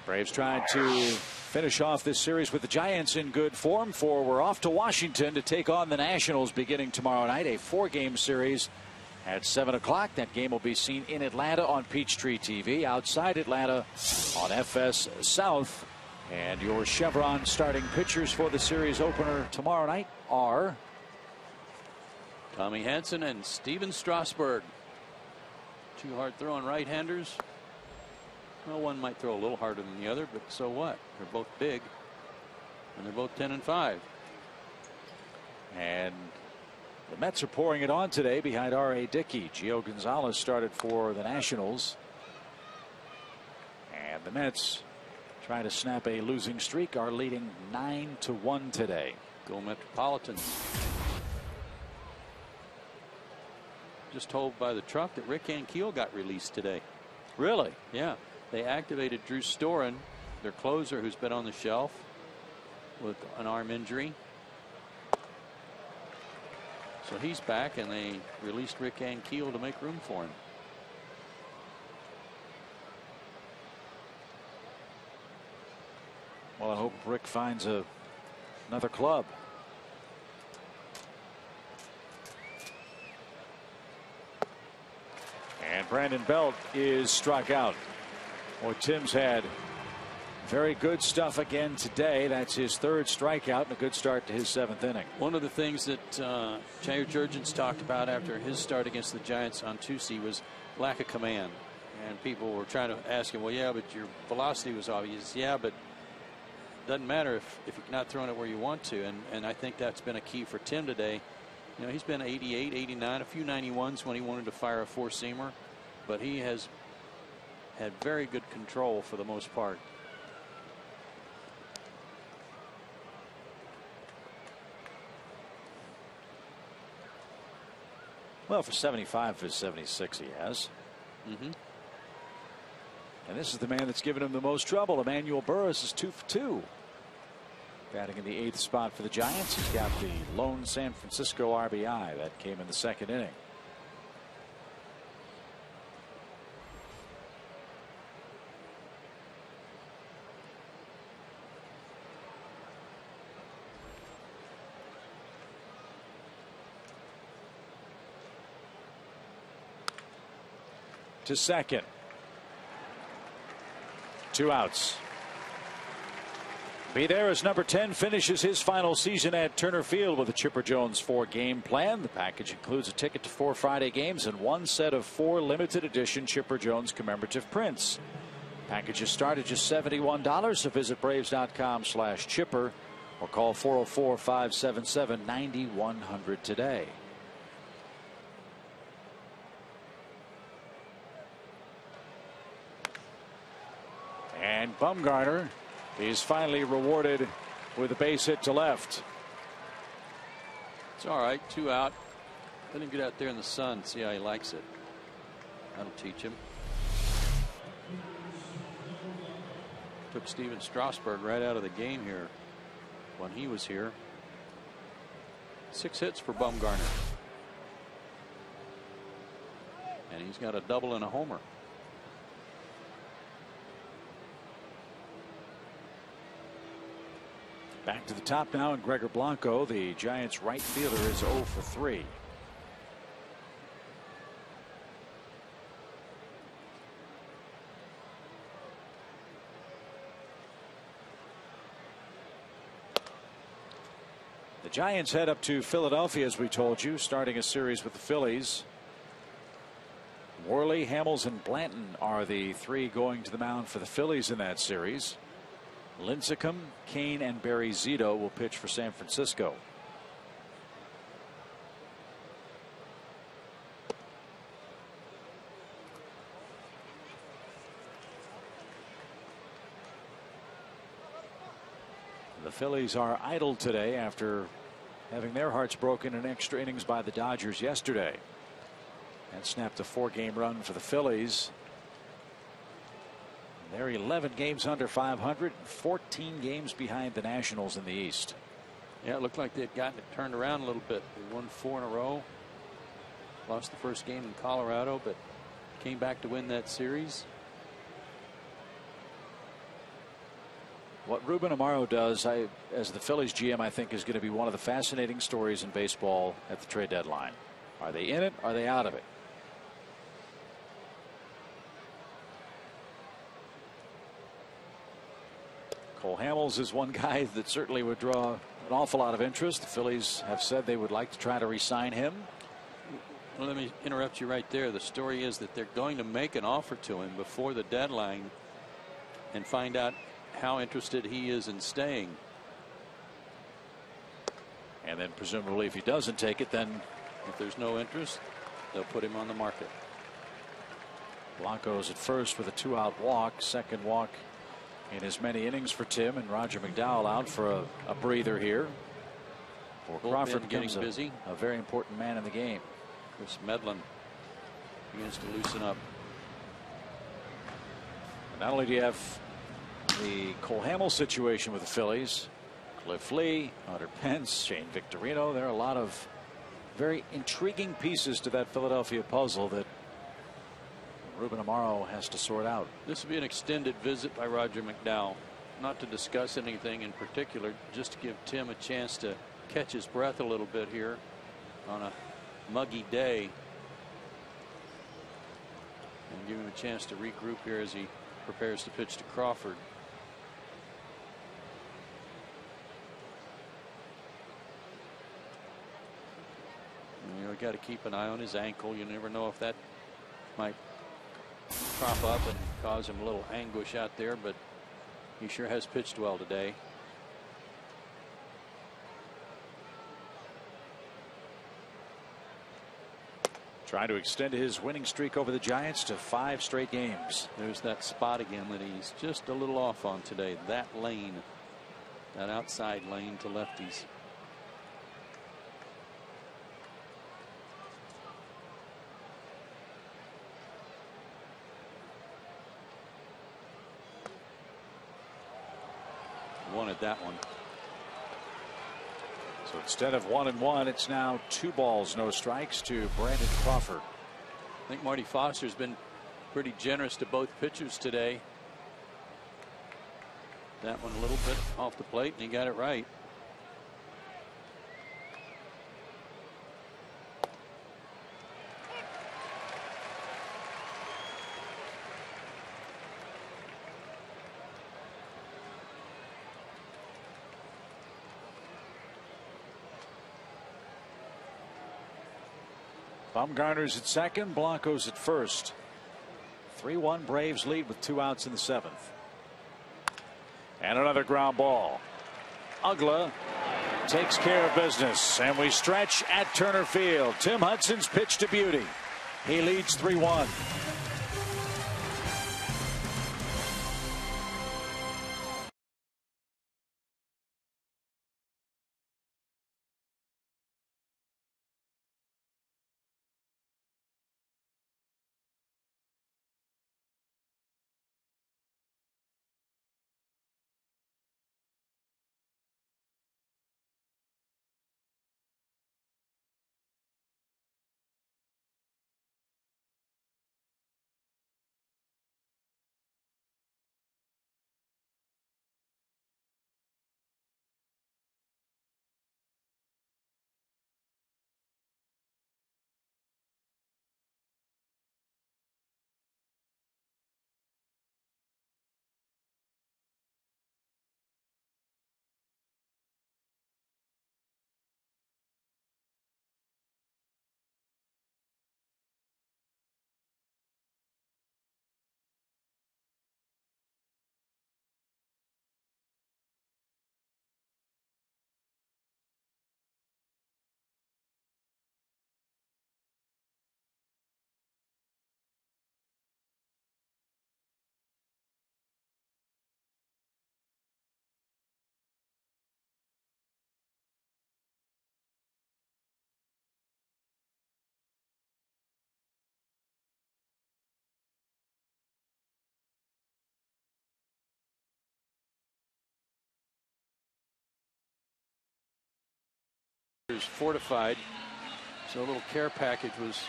Braves trying to finish off this series with the Giants in good form, for we're off to Washington to take on the Nationals beginning tomorrow night. A 4-game series at 7 o'clock. That game will be seen in Atlanta on Peachtree TV, outside Atlanta on FS South. And your Chevron starting pitchers for the series opener tomorrow night are Tommy Hanson and Steven Strasburg. Two hard throwing right-handers. Well, one might throw a little harder than the other, but so what? They're both big, and they're both 10-5. And the Mets are pouring it on today behind R.A. Dickey. Gio Gonzalez started for the Nationals. And the Mets, trying to snap a losing streak, are leading 9-1 today. Go Metropolitans. Just told by the truck that Rick Ankiel got released today. Really? Yeah. They activated Drew Storen, their closer, who's been on the shelf with an arm injury. So he's back, and they released Rick Ankiel to make room for him. Well, I hope Rick finds another club. And Brandon Belt is struck out. Well, Tim's had very good stuff again today. That's his 3rd strikeout and a good start to his 7th inning. One of the things that Chayo Jurgens talked about after his start against the Giants on Tuesday was lack of command. And people were trying to ask him, well, yeah, but your velocity was obvious. Yeah, but it doesn't matter if you're not throwing it where you want to. And I think that's been a key for Tim today. You know, he's been 88, 89, a few 91s when he wanted to fire a 4-seamer. But he has had very good control for the most part. Well, for 75 for 76 he has. And this is the man that's given him the most trouble. Emmanuel Burris is 2 for 2. Batting in the 8th spot for the Giants. He's got the lone San Francisco RBI that came in the 2nd inning. To second. 2 outs. Be there as number 10 finishes his final season at Turner Field with a Chipper Jones 4-game plan. The package includes a ticket to 4 Friday games and 1 set of 4 limited edition Chipper Jones commemorative prints. Packages start at just $71, so visit Braves.com/Chipper or call 404-577-9100 today. And Bumgarner is finally rewarded with a base hit to left. It's all right. 2 out. Let him get out there in the sun, see how he likes it. That'll teach him. Took Steven Strasburg right out of the game here when he was here. 6 hits for Bumgarner. And he's got a double and a homer. Back to the top now, and Gregor Blanco, the Giants right fielder, is 0 for 3. The Giants head up to Philadelphia, as we told you, starting a series with the Phillies. Worley, Hamels, and Blanton are the 3 going to the mound for the Phillies in that series. Lincecum, Kane, and Barry Zito will pitch for San Francisco. The Phillies are idle today after having their hearts broken in extra innings by the Dodgers yesterday. And snapped a 4-game run for the Phillies. They're 11 games under 500, 14 games behind the Nationals in the East. Yeah, it looked like they'd gotten it turned around a little bit. They won 4 in a row. Lost the first game in Colorado, but came back to win that series. What Ruben Amaro does, as the Phillies GM, I think is going to be one of the fascinating stories in baseball at the trade deadline. Are they in it? Are they out of it? Cole Hamels is one guy that certainly would draw an awful lot of interest. The Phillies have said they would like to try to re-sign him. Well, let me interrupt you right there. The story is that they're going to make an offer to him before the deadline and find out how interested he is in staying. And then presumably if he doesn't take it, then if there's no interest, they'll put him on the market. Blanco's at first with a 2-out walk. Second walk in as many innings for Tim, and Roger McDowell out for a breather here. For Crawford getting busy. A very important man in the game. Chris Medlin begins to loosen up. And not only do you have the Cole Hamels situation with the Phillies, Cliff Lee, Hunter Pence, Shane Victorino. There are a lot of very intriguing pieces to that Philadelphia puzzle that Ruben Amaro has to sort out. This will be an extended visit by Roger McDowell, not to discuss anything in particular, just to give Tim a chance to catch his breath a little bit here on a muggy day and give him a chance to regroup here as he prepares to pitch to Crawford. You know, got to keep an eye on his ankle. You never know if that might crop up and cause him a little anguish out there, but he sure has pitched well today. Trying to extend his winning streak over the Giants to 5 straight games. There's that spot again that he's just a little off on today. That lane, that outside lane to lefties. Wanted that one. So instead of 1-1, it's now 2 balls, no strikes to Brandon Crawford. I think Marty Foster's been pretty generous to both pitchers today. That one a little bit off the plate, and he got it right. Bumgarner's at second, Blanco's at first. 3-1 Braves lead with 2 outs in the 7th. And another ground ball. Ugla takes care of business, and we stretch at Turner Field. Tim Hudson's pitch to beauty. He leads 3-1. Fortified, so a little care package was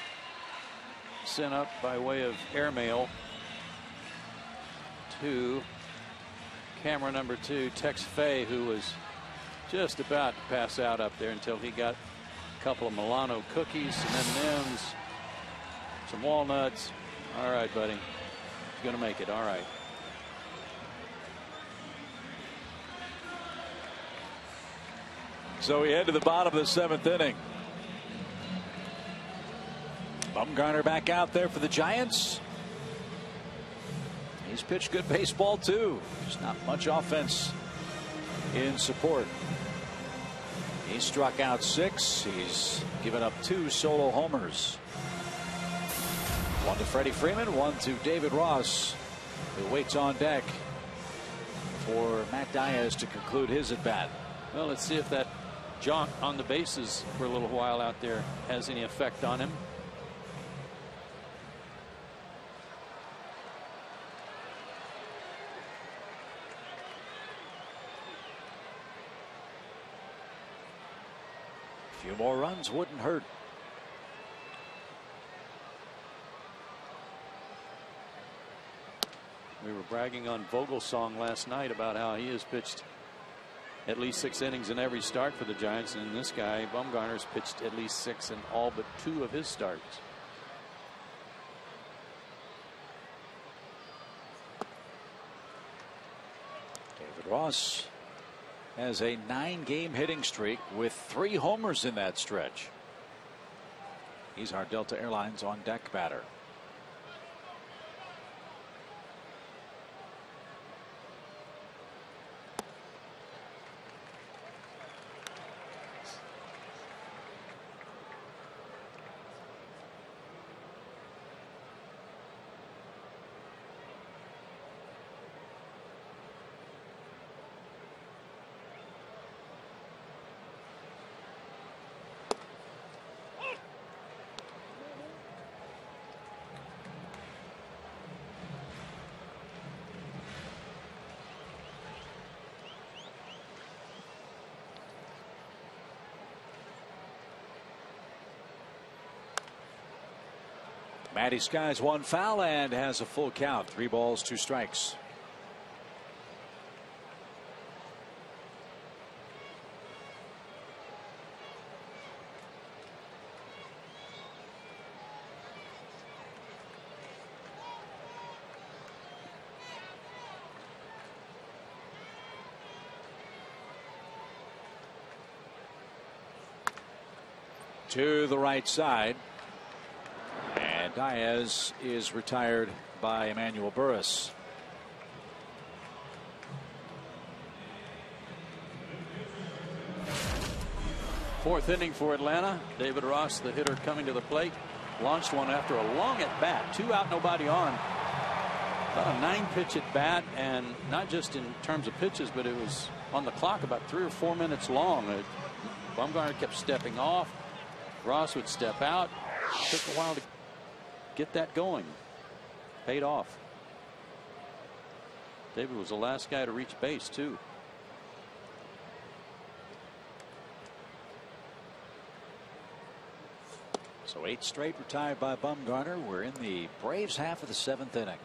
sent up by way of airmail to camera number 2, Tex Fay, who was just about to pass out up there until he got a couple of Milano cookies, some M&Ms, some walnuts. All right, buddy. He's going to make it. All right. So we head to the bottom of the 7th inning. Bumgarner back out there for the Giants. He's pitched good baseball too. Just not much offense in support. He struck out 6. He's given up 2 solo homers. 1 to Freddie Freeman, 1 to David Ross, who waits on deck for Matt Diaz to conclude his at bat. Well, let's see if that jaunt on the bases for a little while out there has any effect on him. A few more runs wouldn't hurt. We were bragging on Vogelsong last night about how he has pitched at least 6 innings in every start for the Giants, and this guy Bumgarner's pitched at least 6 in all but 2 of his starts. David Ross has a 9-game hitting streak with 3 homers in that stretch. He's our Delta Airlines on deck batter. Matty Sky's 1 foul and has a full count. 3 balls, 2 strikes. To the right side. And Diaz is retired by Emmanuel Burris. Fourth inning for Atlanta. David Ross, the hitter, coming to the plate. Launched one after a long at bat. 2 out, nobody on. About a 9-pitch at bat, and not just in terms of pitches, but it was on the clock about 3 or 4 minutes long. Bumgarner kept stepping off. Ross would step out. Took a while to get that going. Paid off. David was the last guy to reach base too. So 8 straight retired by Bumgarner. We're in the Braves half of the 7th inning.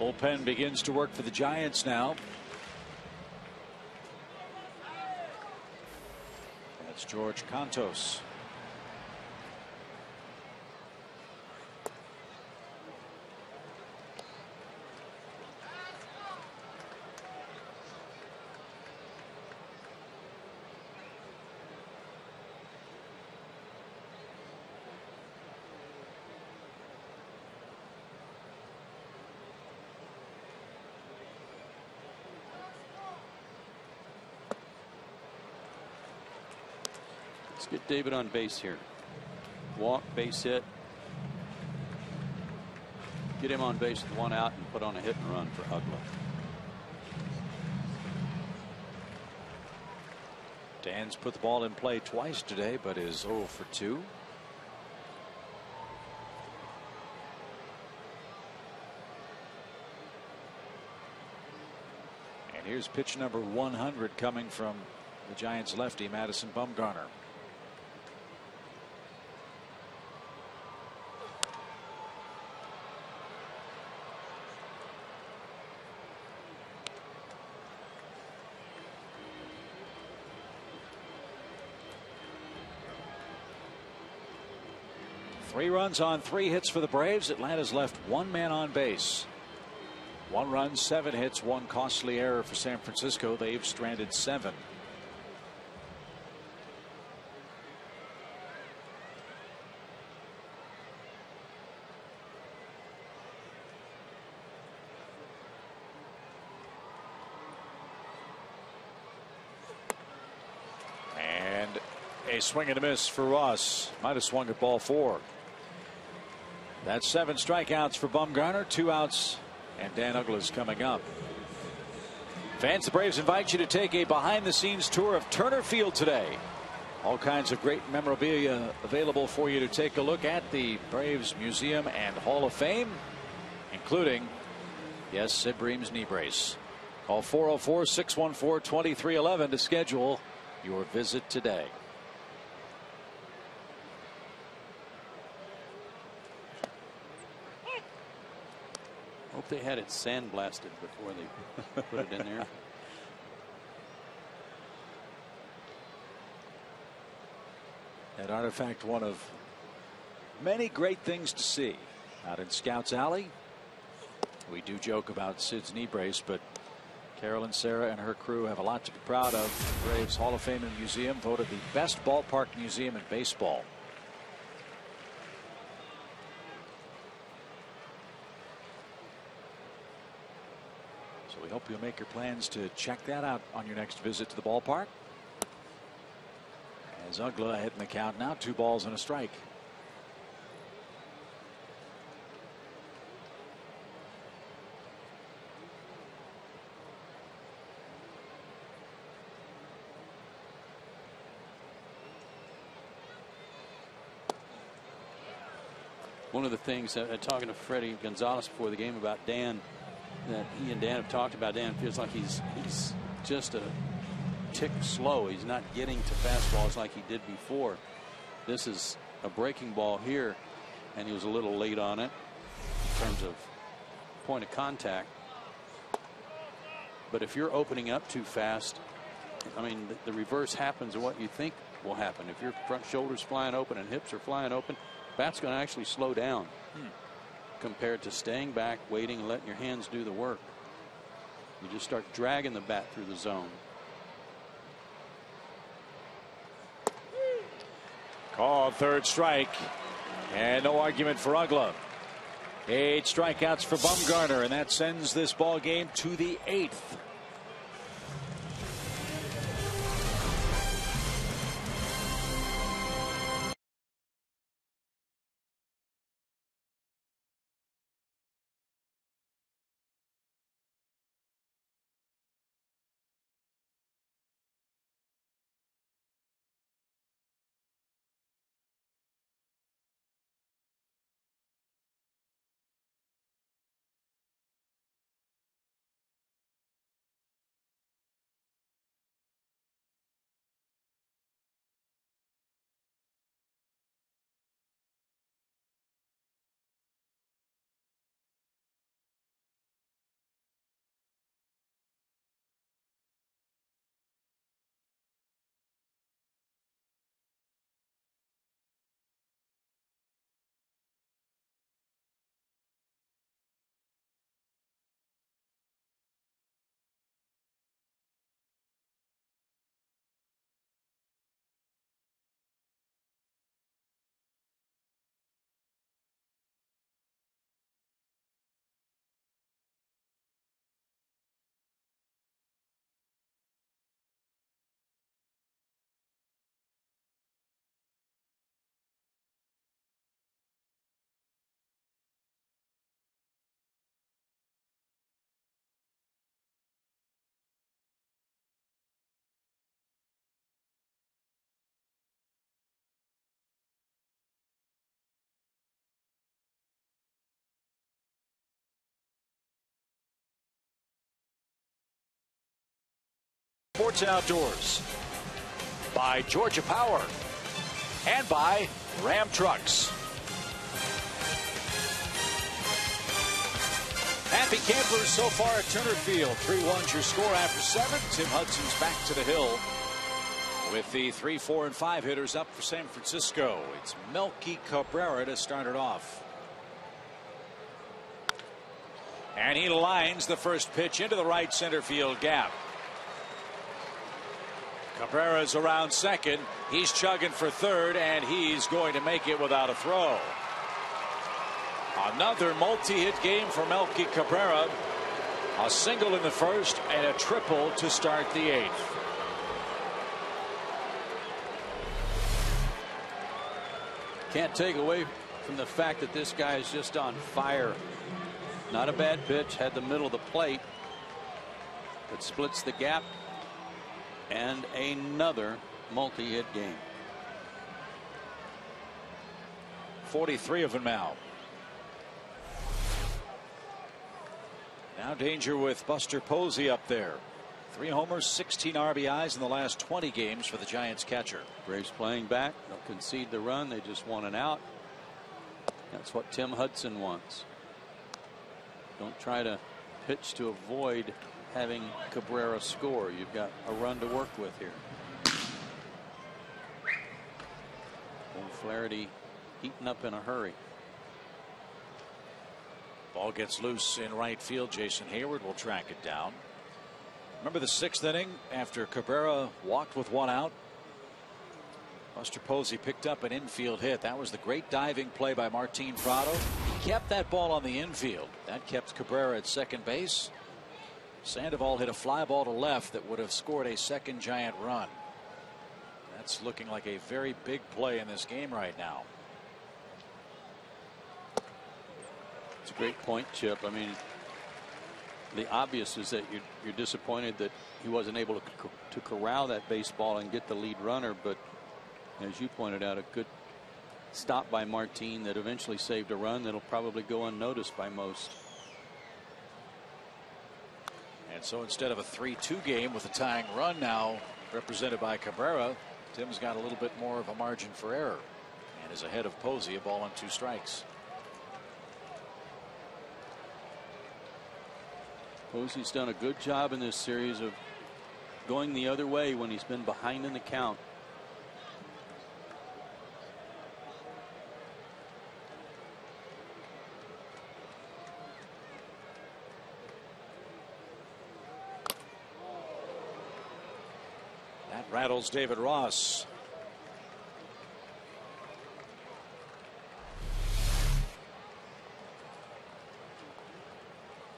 Bullpen begins to work for the Giants now. That's George Cantos. Let's get David on base here. Walk, base hit. Get him on base with 1 out and put on a hit and run for Ugla. Dan's put the ball in play twice today, but is 0 for 2. And here's pitch number 100 coming from the Giants lefty, Madison Bumgarner. Three runs on 3 hits for the Braves. Atlanta's left 1 man on base. 1 run, 7 hits, 1 costly error for San Francisco. They've stranded 7. And a swing and a miss for Ross. Might have swung at ball 4. That's 7 strikeouts for Bumgarner, 2 outs, and Dan Ugla's coming up. Fans, the Braves invite you to take a behind-the-scenes tour of Turner Field today. All kinds of great memorabilia available for you to take a look at the Braves Museum and Hall of Fame, including, yes, Sid Bream's knee brace. Call 404-614-2311 to schedule your visit today. Hope they had it sandblasted before they put it in there. That artifact, one of many great things to see out in Scouts Alley. We do joke about Sid's knee brace, but Carolyn Sarah and her crew have a lot to be proud of. The Braves Hall of Fame and Museum voted the best ballpark museum in baseball. So we hope you'll make your plans to check that out on your next visit to the ballpark. As Ugla ahead in the count now, 2 balls and a strike. One of the things talking to Freddie Gonzalez before the game about Dan, that he and Dan have talked about, Dan feels like he's just a tick slow. He's not getting to fastballs like he did before. This is a breaking ball here, and he was a little late on it in terms of point of contact. But if you're opening up too fast, I mean, the reverse happens of what you think will happen. If your front shoulder's flying open and hips are flying open, bat's going to actually slow down compared to staying back, waiting, and letting your hands do the work. You just start dragging the bat through the zone. Called third strike, and no argument for Ugla. 8 strikeouts for Bumgarner, and that sends this ball game to the 8th. Sports and Outdoors, by Georgia Power, and by Ram Trucks. Happy campers so far at Turner Field. 3-1's your score after 7. Tim Hudson's back to the hill with the 3, 4, and 5 hitters up for San Francisco. It's Melky Cabrera to start it off. And he lines the first pitch into the right center field gap. Cabrera's around second. He's chugging for third, and he's going to make it without a throw. Another multi-hit game for Melky Cabrera. A single in the first and a triple to start the 8th. Can't take away from the fact that this guy is just on fire. Not a bad pitch, had the middle of the plate, but splits the gap, and another multi-hit game. 43 of them now. Now danger with Buster Posey up there. 3 homers, 16 RBIs in the last 20 games for the Giants catcher. Braves playing back. They'll concede the run. They just want an out. That's what Tim Hudson wants. Don't try to pitch to avoid having Cabrera score. You've got a run to work with here. Old Flaherty heating up in a hurry. Ball gets loose in right field. Jason Hayward will track it down. Remember the 6th inning after Cabrera walked with 1 out? Buster Posey picked up an infield hit. That was the great diving play by Martin Prado. He kept that ball on the infield. That kept Cabrera at second base. Sandoval hit a fly ball to left that would have scored a second Giant run. That's looking like a very big play in this game right now. It's a great point, Chip. I mean, the obvious is that you're disappointed that he wasn't able to corral that baseball and get the lead runner, but as you pointed out, a good stop by Martin that eventually saved a run that'll probably go unnoticed by most. And so instead of a 3-2 game with a tying run now represented by Cabrera, Tim's got a little bit more of a margin for error and is ahead of Posey, a ball on 2 strikes. Posey's done a good job in this series of going the other way when he's been behind in the count. That rattles David Ross.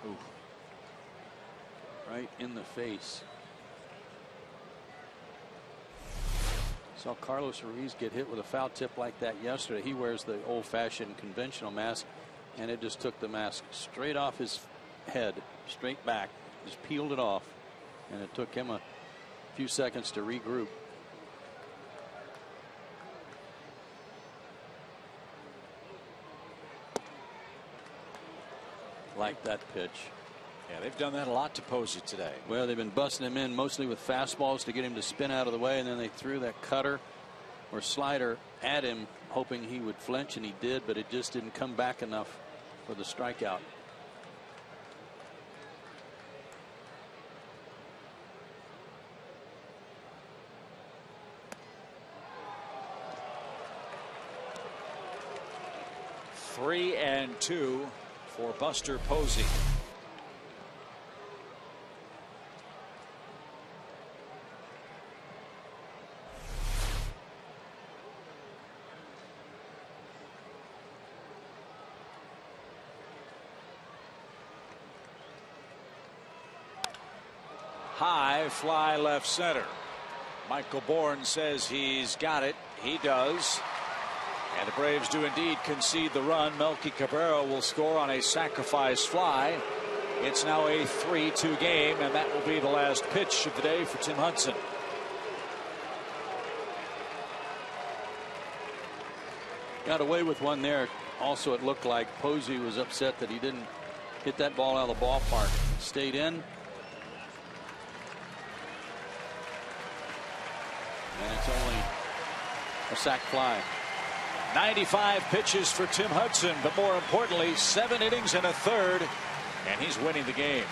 Ooh. Right in the face. Saw Carlos Ruiz get hit with a foul tip like that yesterday. He wears the old-fashioned conventional mask, and it just took the mask straight off his head, straight back, just peeled it off, and it took him a few seconds to regroup. Like that pitch. Yeah, they've done that a lot to Posey today. Well, they've been busting him in mostly with fastballs to get him to spin out of the way, and then they threw that cutter or slider at him hoping he would flinch, and he did, but it just didn't come back enough for the strikeout. Three and 2 for Buster Posey. High fly left center. Michael Bourne says he's got it. He does. And the Braves do indeed concede the run. Melky Cabrera will score on a sacrifice fly. It's now a 3-2 game, and that will be the last pitch of the day for Tim Hudson. Got away with one there. Also, it looked like Posey was upset that he didn't hit that ball out of the ballpark. Stayed in. And it's only a sac fly. 95 pitches for Tim Hudson, but more importantly, 7 innings and a third, and he's winning the game.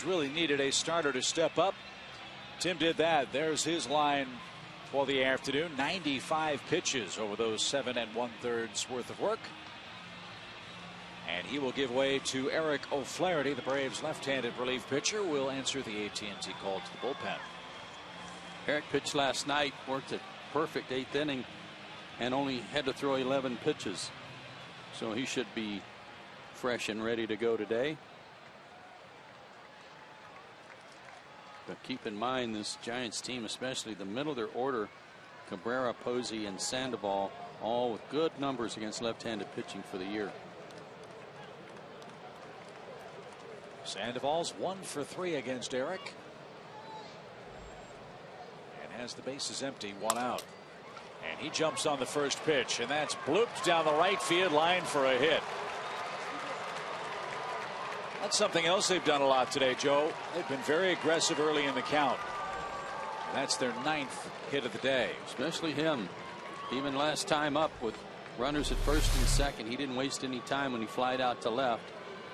Really needed a starter to step up. Tim did that. There's his line for the afternoon. 95 pitches over those 7 1/3 worth of work. And he will give way to Eric O'Flaherty, the Braves' left-handed relief pitcher, will answer the AT&T call to the bullpen. Eric pitched last night, worked a perfect 8th inning, and only had to throw 11 pitches. So he should be fresh and ready to go today. But keep in mind, this Giants team, especially the middle of their order, Cabrera, Posey, and Sandoval, all with good numbers against left-handed pitching for the year. Sandoval's 1 for 3 against Eric. And has the bases empty, 1 out. And he jumps on the first pitch, and that's blooped down the right field line for a hit. That's something else they've done a lot today, Joe. They've been very aggressive early in the count. That's their 9th hit of the day. Especially him. Even last time up with runners at first and second, he didn't waste any time when he flied out to left.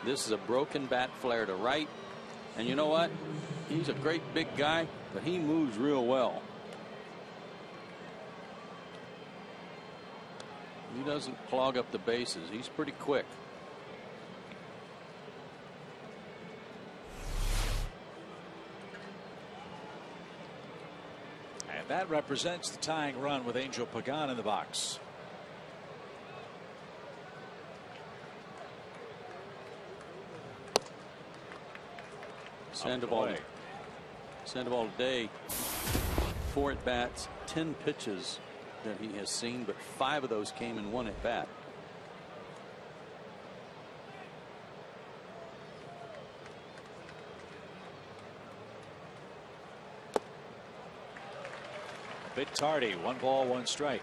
This is a broken bat flare to right. And you know what? He's a great big guy, but he moves real well. He doesn't clog up the bases. He's pretty quick. And that represents the tying run with Angel Pagan in the box. Sandoval today, 4 at bats, 10 pitches that he has seen, but 5 of those came in 1 at bat. A bit tardy, 1 ball, 1 strike.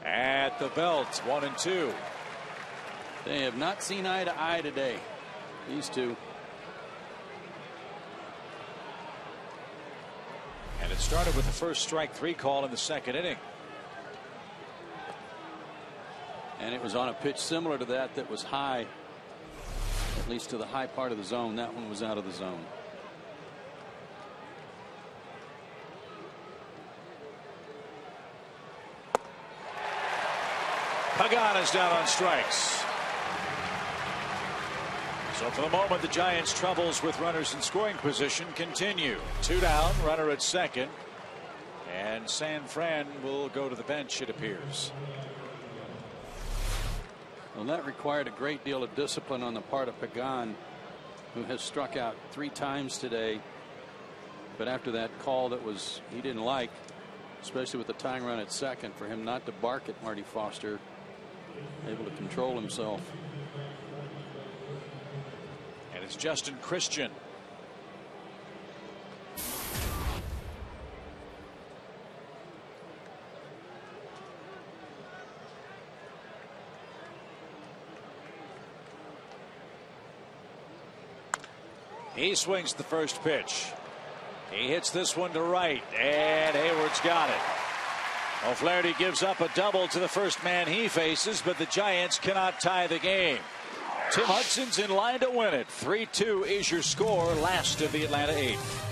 At the belt, 1 and 2. They have not seen eye to eye today, these two. And it started with the first strike 3 call in the 2nd inning. And it was on a pitch similar to that was high, at least to the high part of the zone. That one was out of the zone. Pagan is down on strikes. So for the moment, the Giants' troubles with runners in scoring position continue. 2 down, runner at second. And San Fran will go to the bench, it appears. Well, that required a great deal of discipline on the part of Pagan, who has struck out 3 times today. But after that call that he didn't like, especially with the tying run at second, for him not to bark at Marty Foster, able to control himself. And it's Justin Christian. He swings the first pitch. He hits this one to right, and Hayward's got it. O'Flaherty gives up a double to the first man he faces, but the Giants cannot tie the game. Tim Hudson's in line to win it. 3-2 is your score, last of the Atlanta 8th.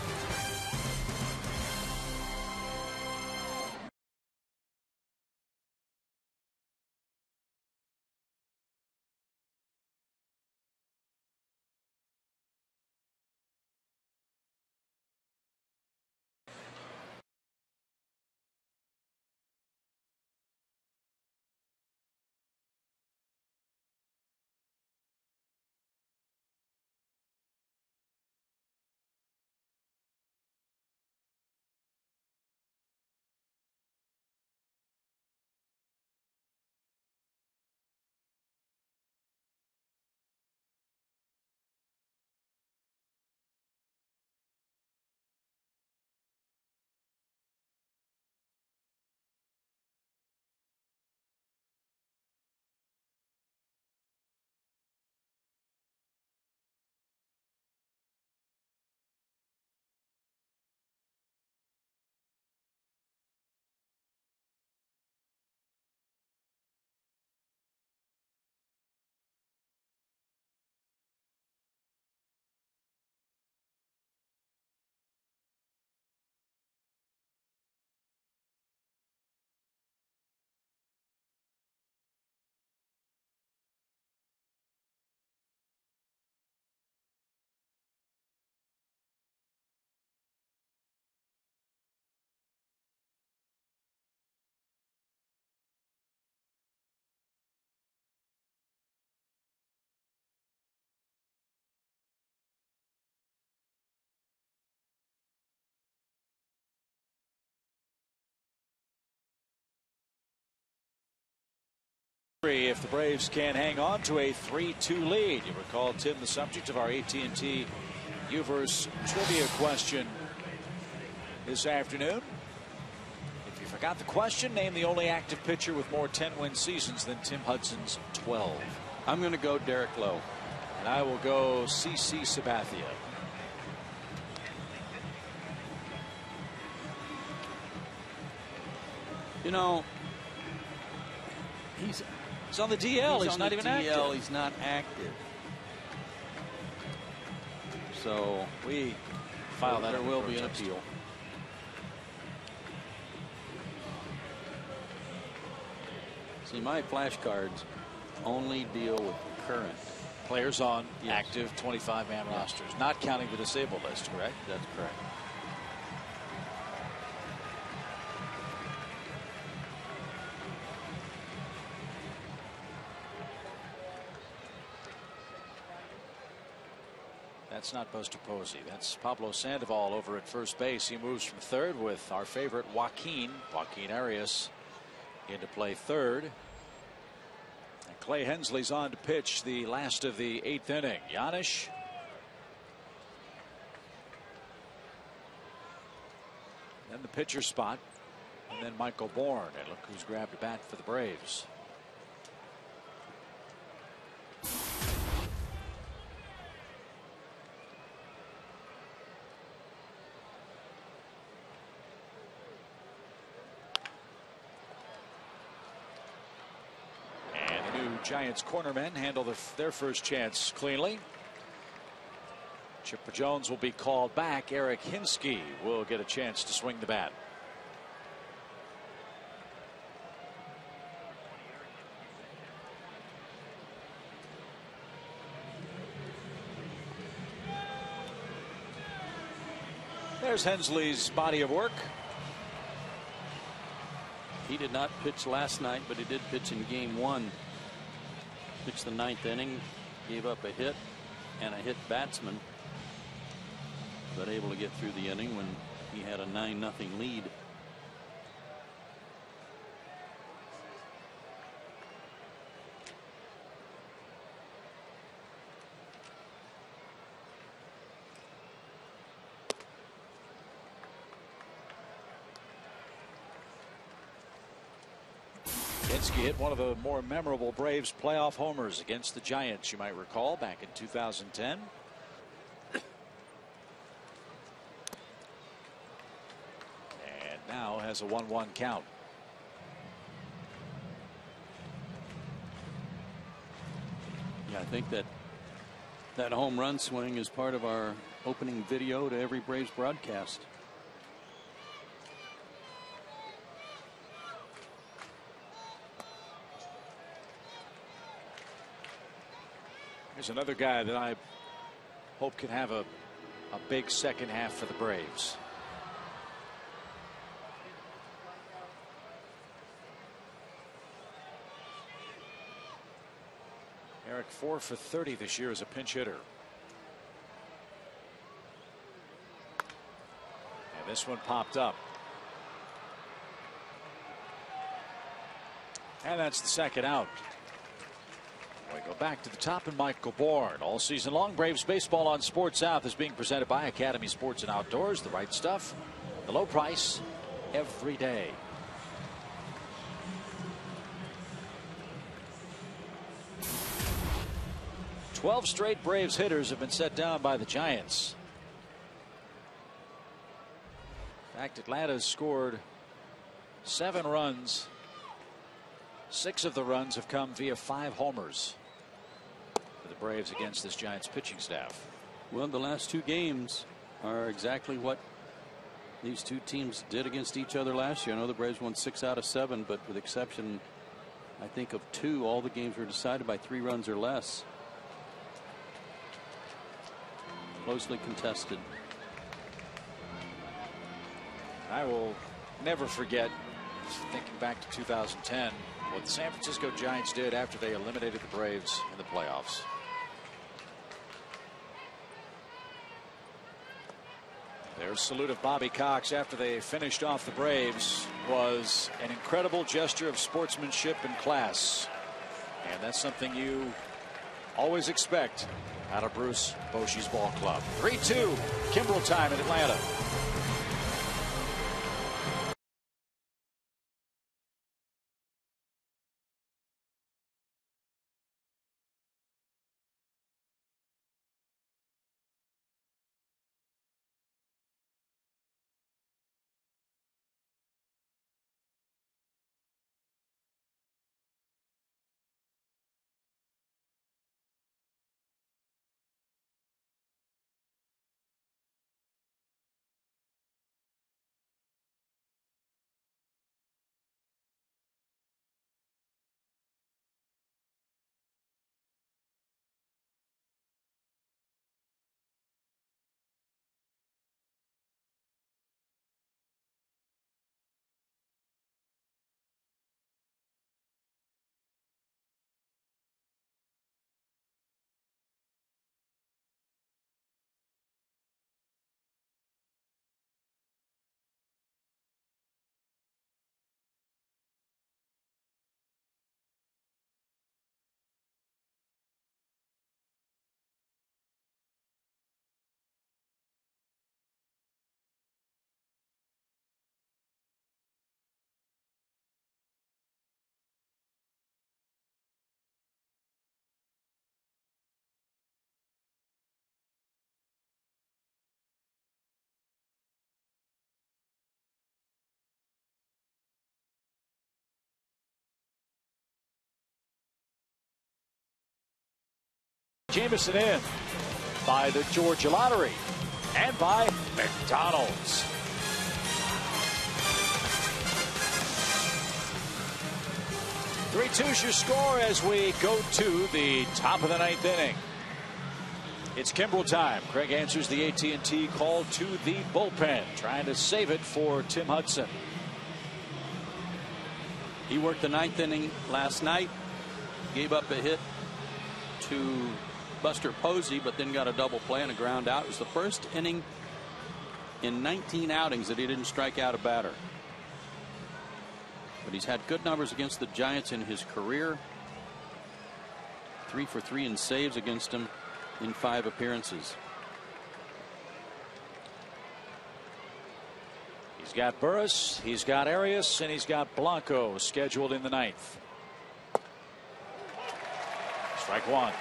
If the Braves can hang on to a 3-2 lead. You recall, Tim, the subject of our AT&T Uverse trivia question this afternoon. If you forgot the question, name the only active pitcher with more 10-win seasons than Tim Hudson's 12. I'm going to go Derek Lowe. And I will go CC Sabathia. You know, he's on the DL. He's not even active. He's not active. So we file that. There will be an appeal. See, my flashcards only deal with current players on active 25-man rosters, not counting the disabled list, correct? That's correct. That's not Buster Posey. That's Pablo Sandoval over at first base. He moves from third with our favorite Joaquin Arias into play third. And Clay Hensley's on to pitch the last of the 8th inning. Giannis. Then the pitcher spot. And then Michael Bourne. And look who's grabbed a bat for the Braves. Giants cornermen handle their first chance cleanly. Chipper Jones will be called back. Eric Hinsky will get a chance to swing the bat. There's Hensley's body of work. He did not pitch last night, but he did pitch in game 1. Pitched the 9th inning, gave up a hit and a hit batsman, but able to get through the inning when he had a 9-0 lead. He hit one of the more memorable Braves playoff homers against the Giants, you might recall, back in 2010. And now has a 1-1 count. Yeah, I think that home run swing is part of our opening video to every Braves broadcast. Here's another guy that I hope can have a big second half for the Braves. Eric, 4 for 30 this year as a pinch hitter. And this one popped up. And that's the second out. We go back to the top and Michael Bourne. All season long, Braves baseball on Sports South is being presented by Academy Sports and Outdoors. The right stuff, the low price, every day. "12 straight Braves hitters have been set down by the Giants. In fact, Atlanta's scored 7 runs. 6 of the runs have come via 5 homers for the Braves against this Giants pitching staff. Well, the last 2 games are exactly what these 2 teams did against each other last year. I know the Braves won 6 out of 7, but with the exception, I think, of 2, all the games were decided by 3 runs or less. Closely contested. I will never forget, thinking back to 2010, what the San Francisco Giants did after they eliminated the Braves in the playoffs. Their salute of Bobby Cox after they finished off the Braves was an incredible gesture of sportsmanship and class. And that's something you always expect out of Bruce Bochy's ball club. 3-2, Kimbrel time in Atlanta. Jameson in by the Georgia Lottery and by McDonald's. Three-two's your score as we go to the top of the 9th inning. It's Kimbrel time. Craig answers the AT&T call to the bullpen, trying to save it for Tim Hudson. He worked the 9th inning last night, gave up a hit to Buster Posey, but then got a double play and a ground out. It was the first inning in 19 outings that he didn't strike out a batter. But he's had good numbers against the Giants in his career. 3 for 3 in saves against him in 5 appearances. He's got Burris, he's got Arias, and he's got Blanco scheduled in the 9th. Strike one.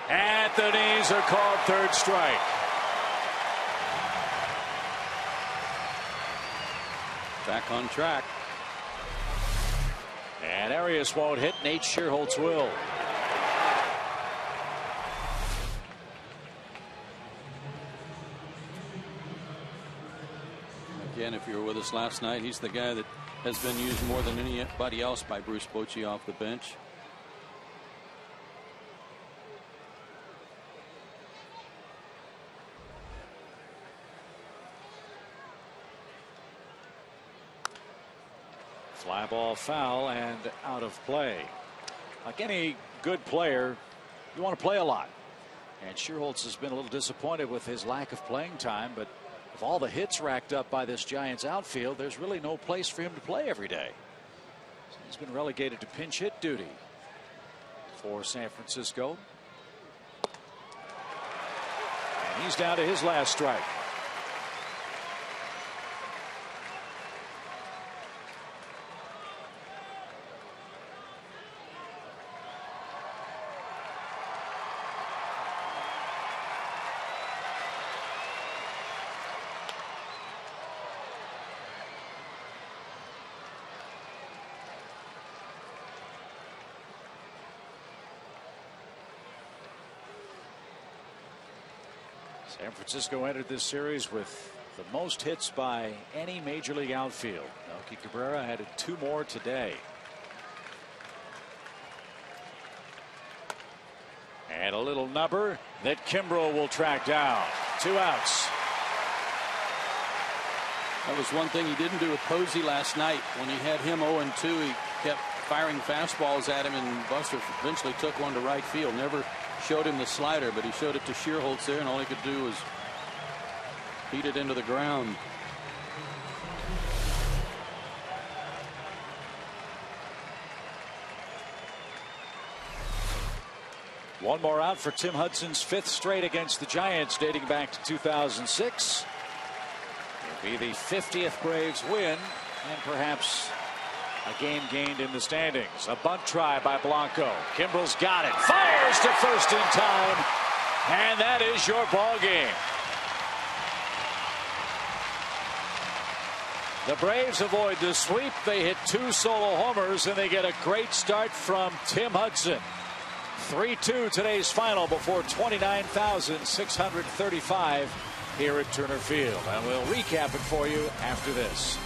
At the knees are called, third strike. Back on track. And Arias won't hit. Nate Schierholtz will. Again, if you were with us last night, he's the guy that has been used more than anybody else by Bruce Bochy off the bench. Fly ball foul and out of play. Like any good player, you want to play a lot. And Schierholtz has been a little disappointed with his lack of playing time, but with all the hits racked up by this Giants outfield, there's really no place for him to play every day. So he's been relegated to pinch hit duty for San Francisco. And he's down to his last strike. San Francisco entered this series with the most hits by any major league outfield. Melky Cabrera added 2 more today. And a little number that Kimbrel will track down. 2 outs. That was one thing he didn't do with Posey last night. When he had him 0-2, he kept firing fastballs at him, and Buster eventually took one to right field. Never showed him the slider, but he showed it to Schierholtz there, and all he could do was beat it into the ground. One more out for Tim Hudson's 5th straight against the Giants, dating back to 2006. It'll be the 50th Braves win, and perhaps a game gained in the standings. A bunt try by Blanco. Kimbrel's got it. Fires to first in time. And that is your ball game. The Braves avoid the sweep. They hit 2 solo homers, and they get a great start from Tim Hudson. 3-2 today's final before 29,635 here at Turner Field. And we'll recap it for you after this.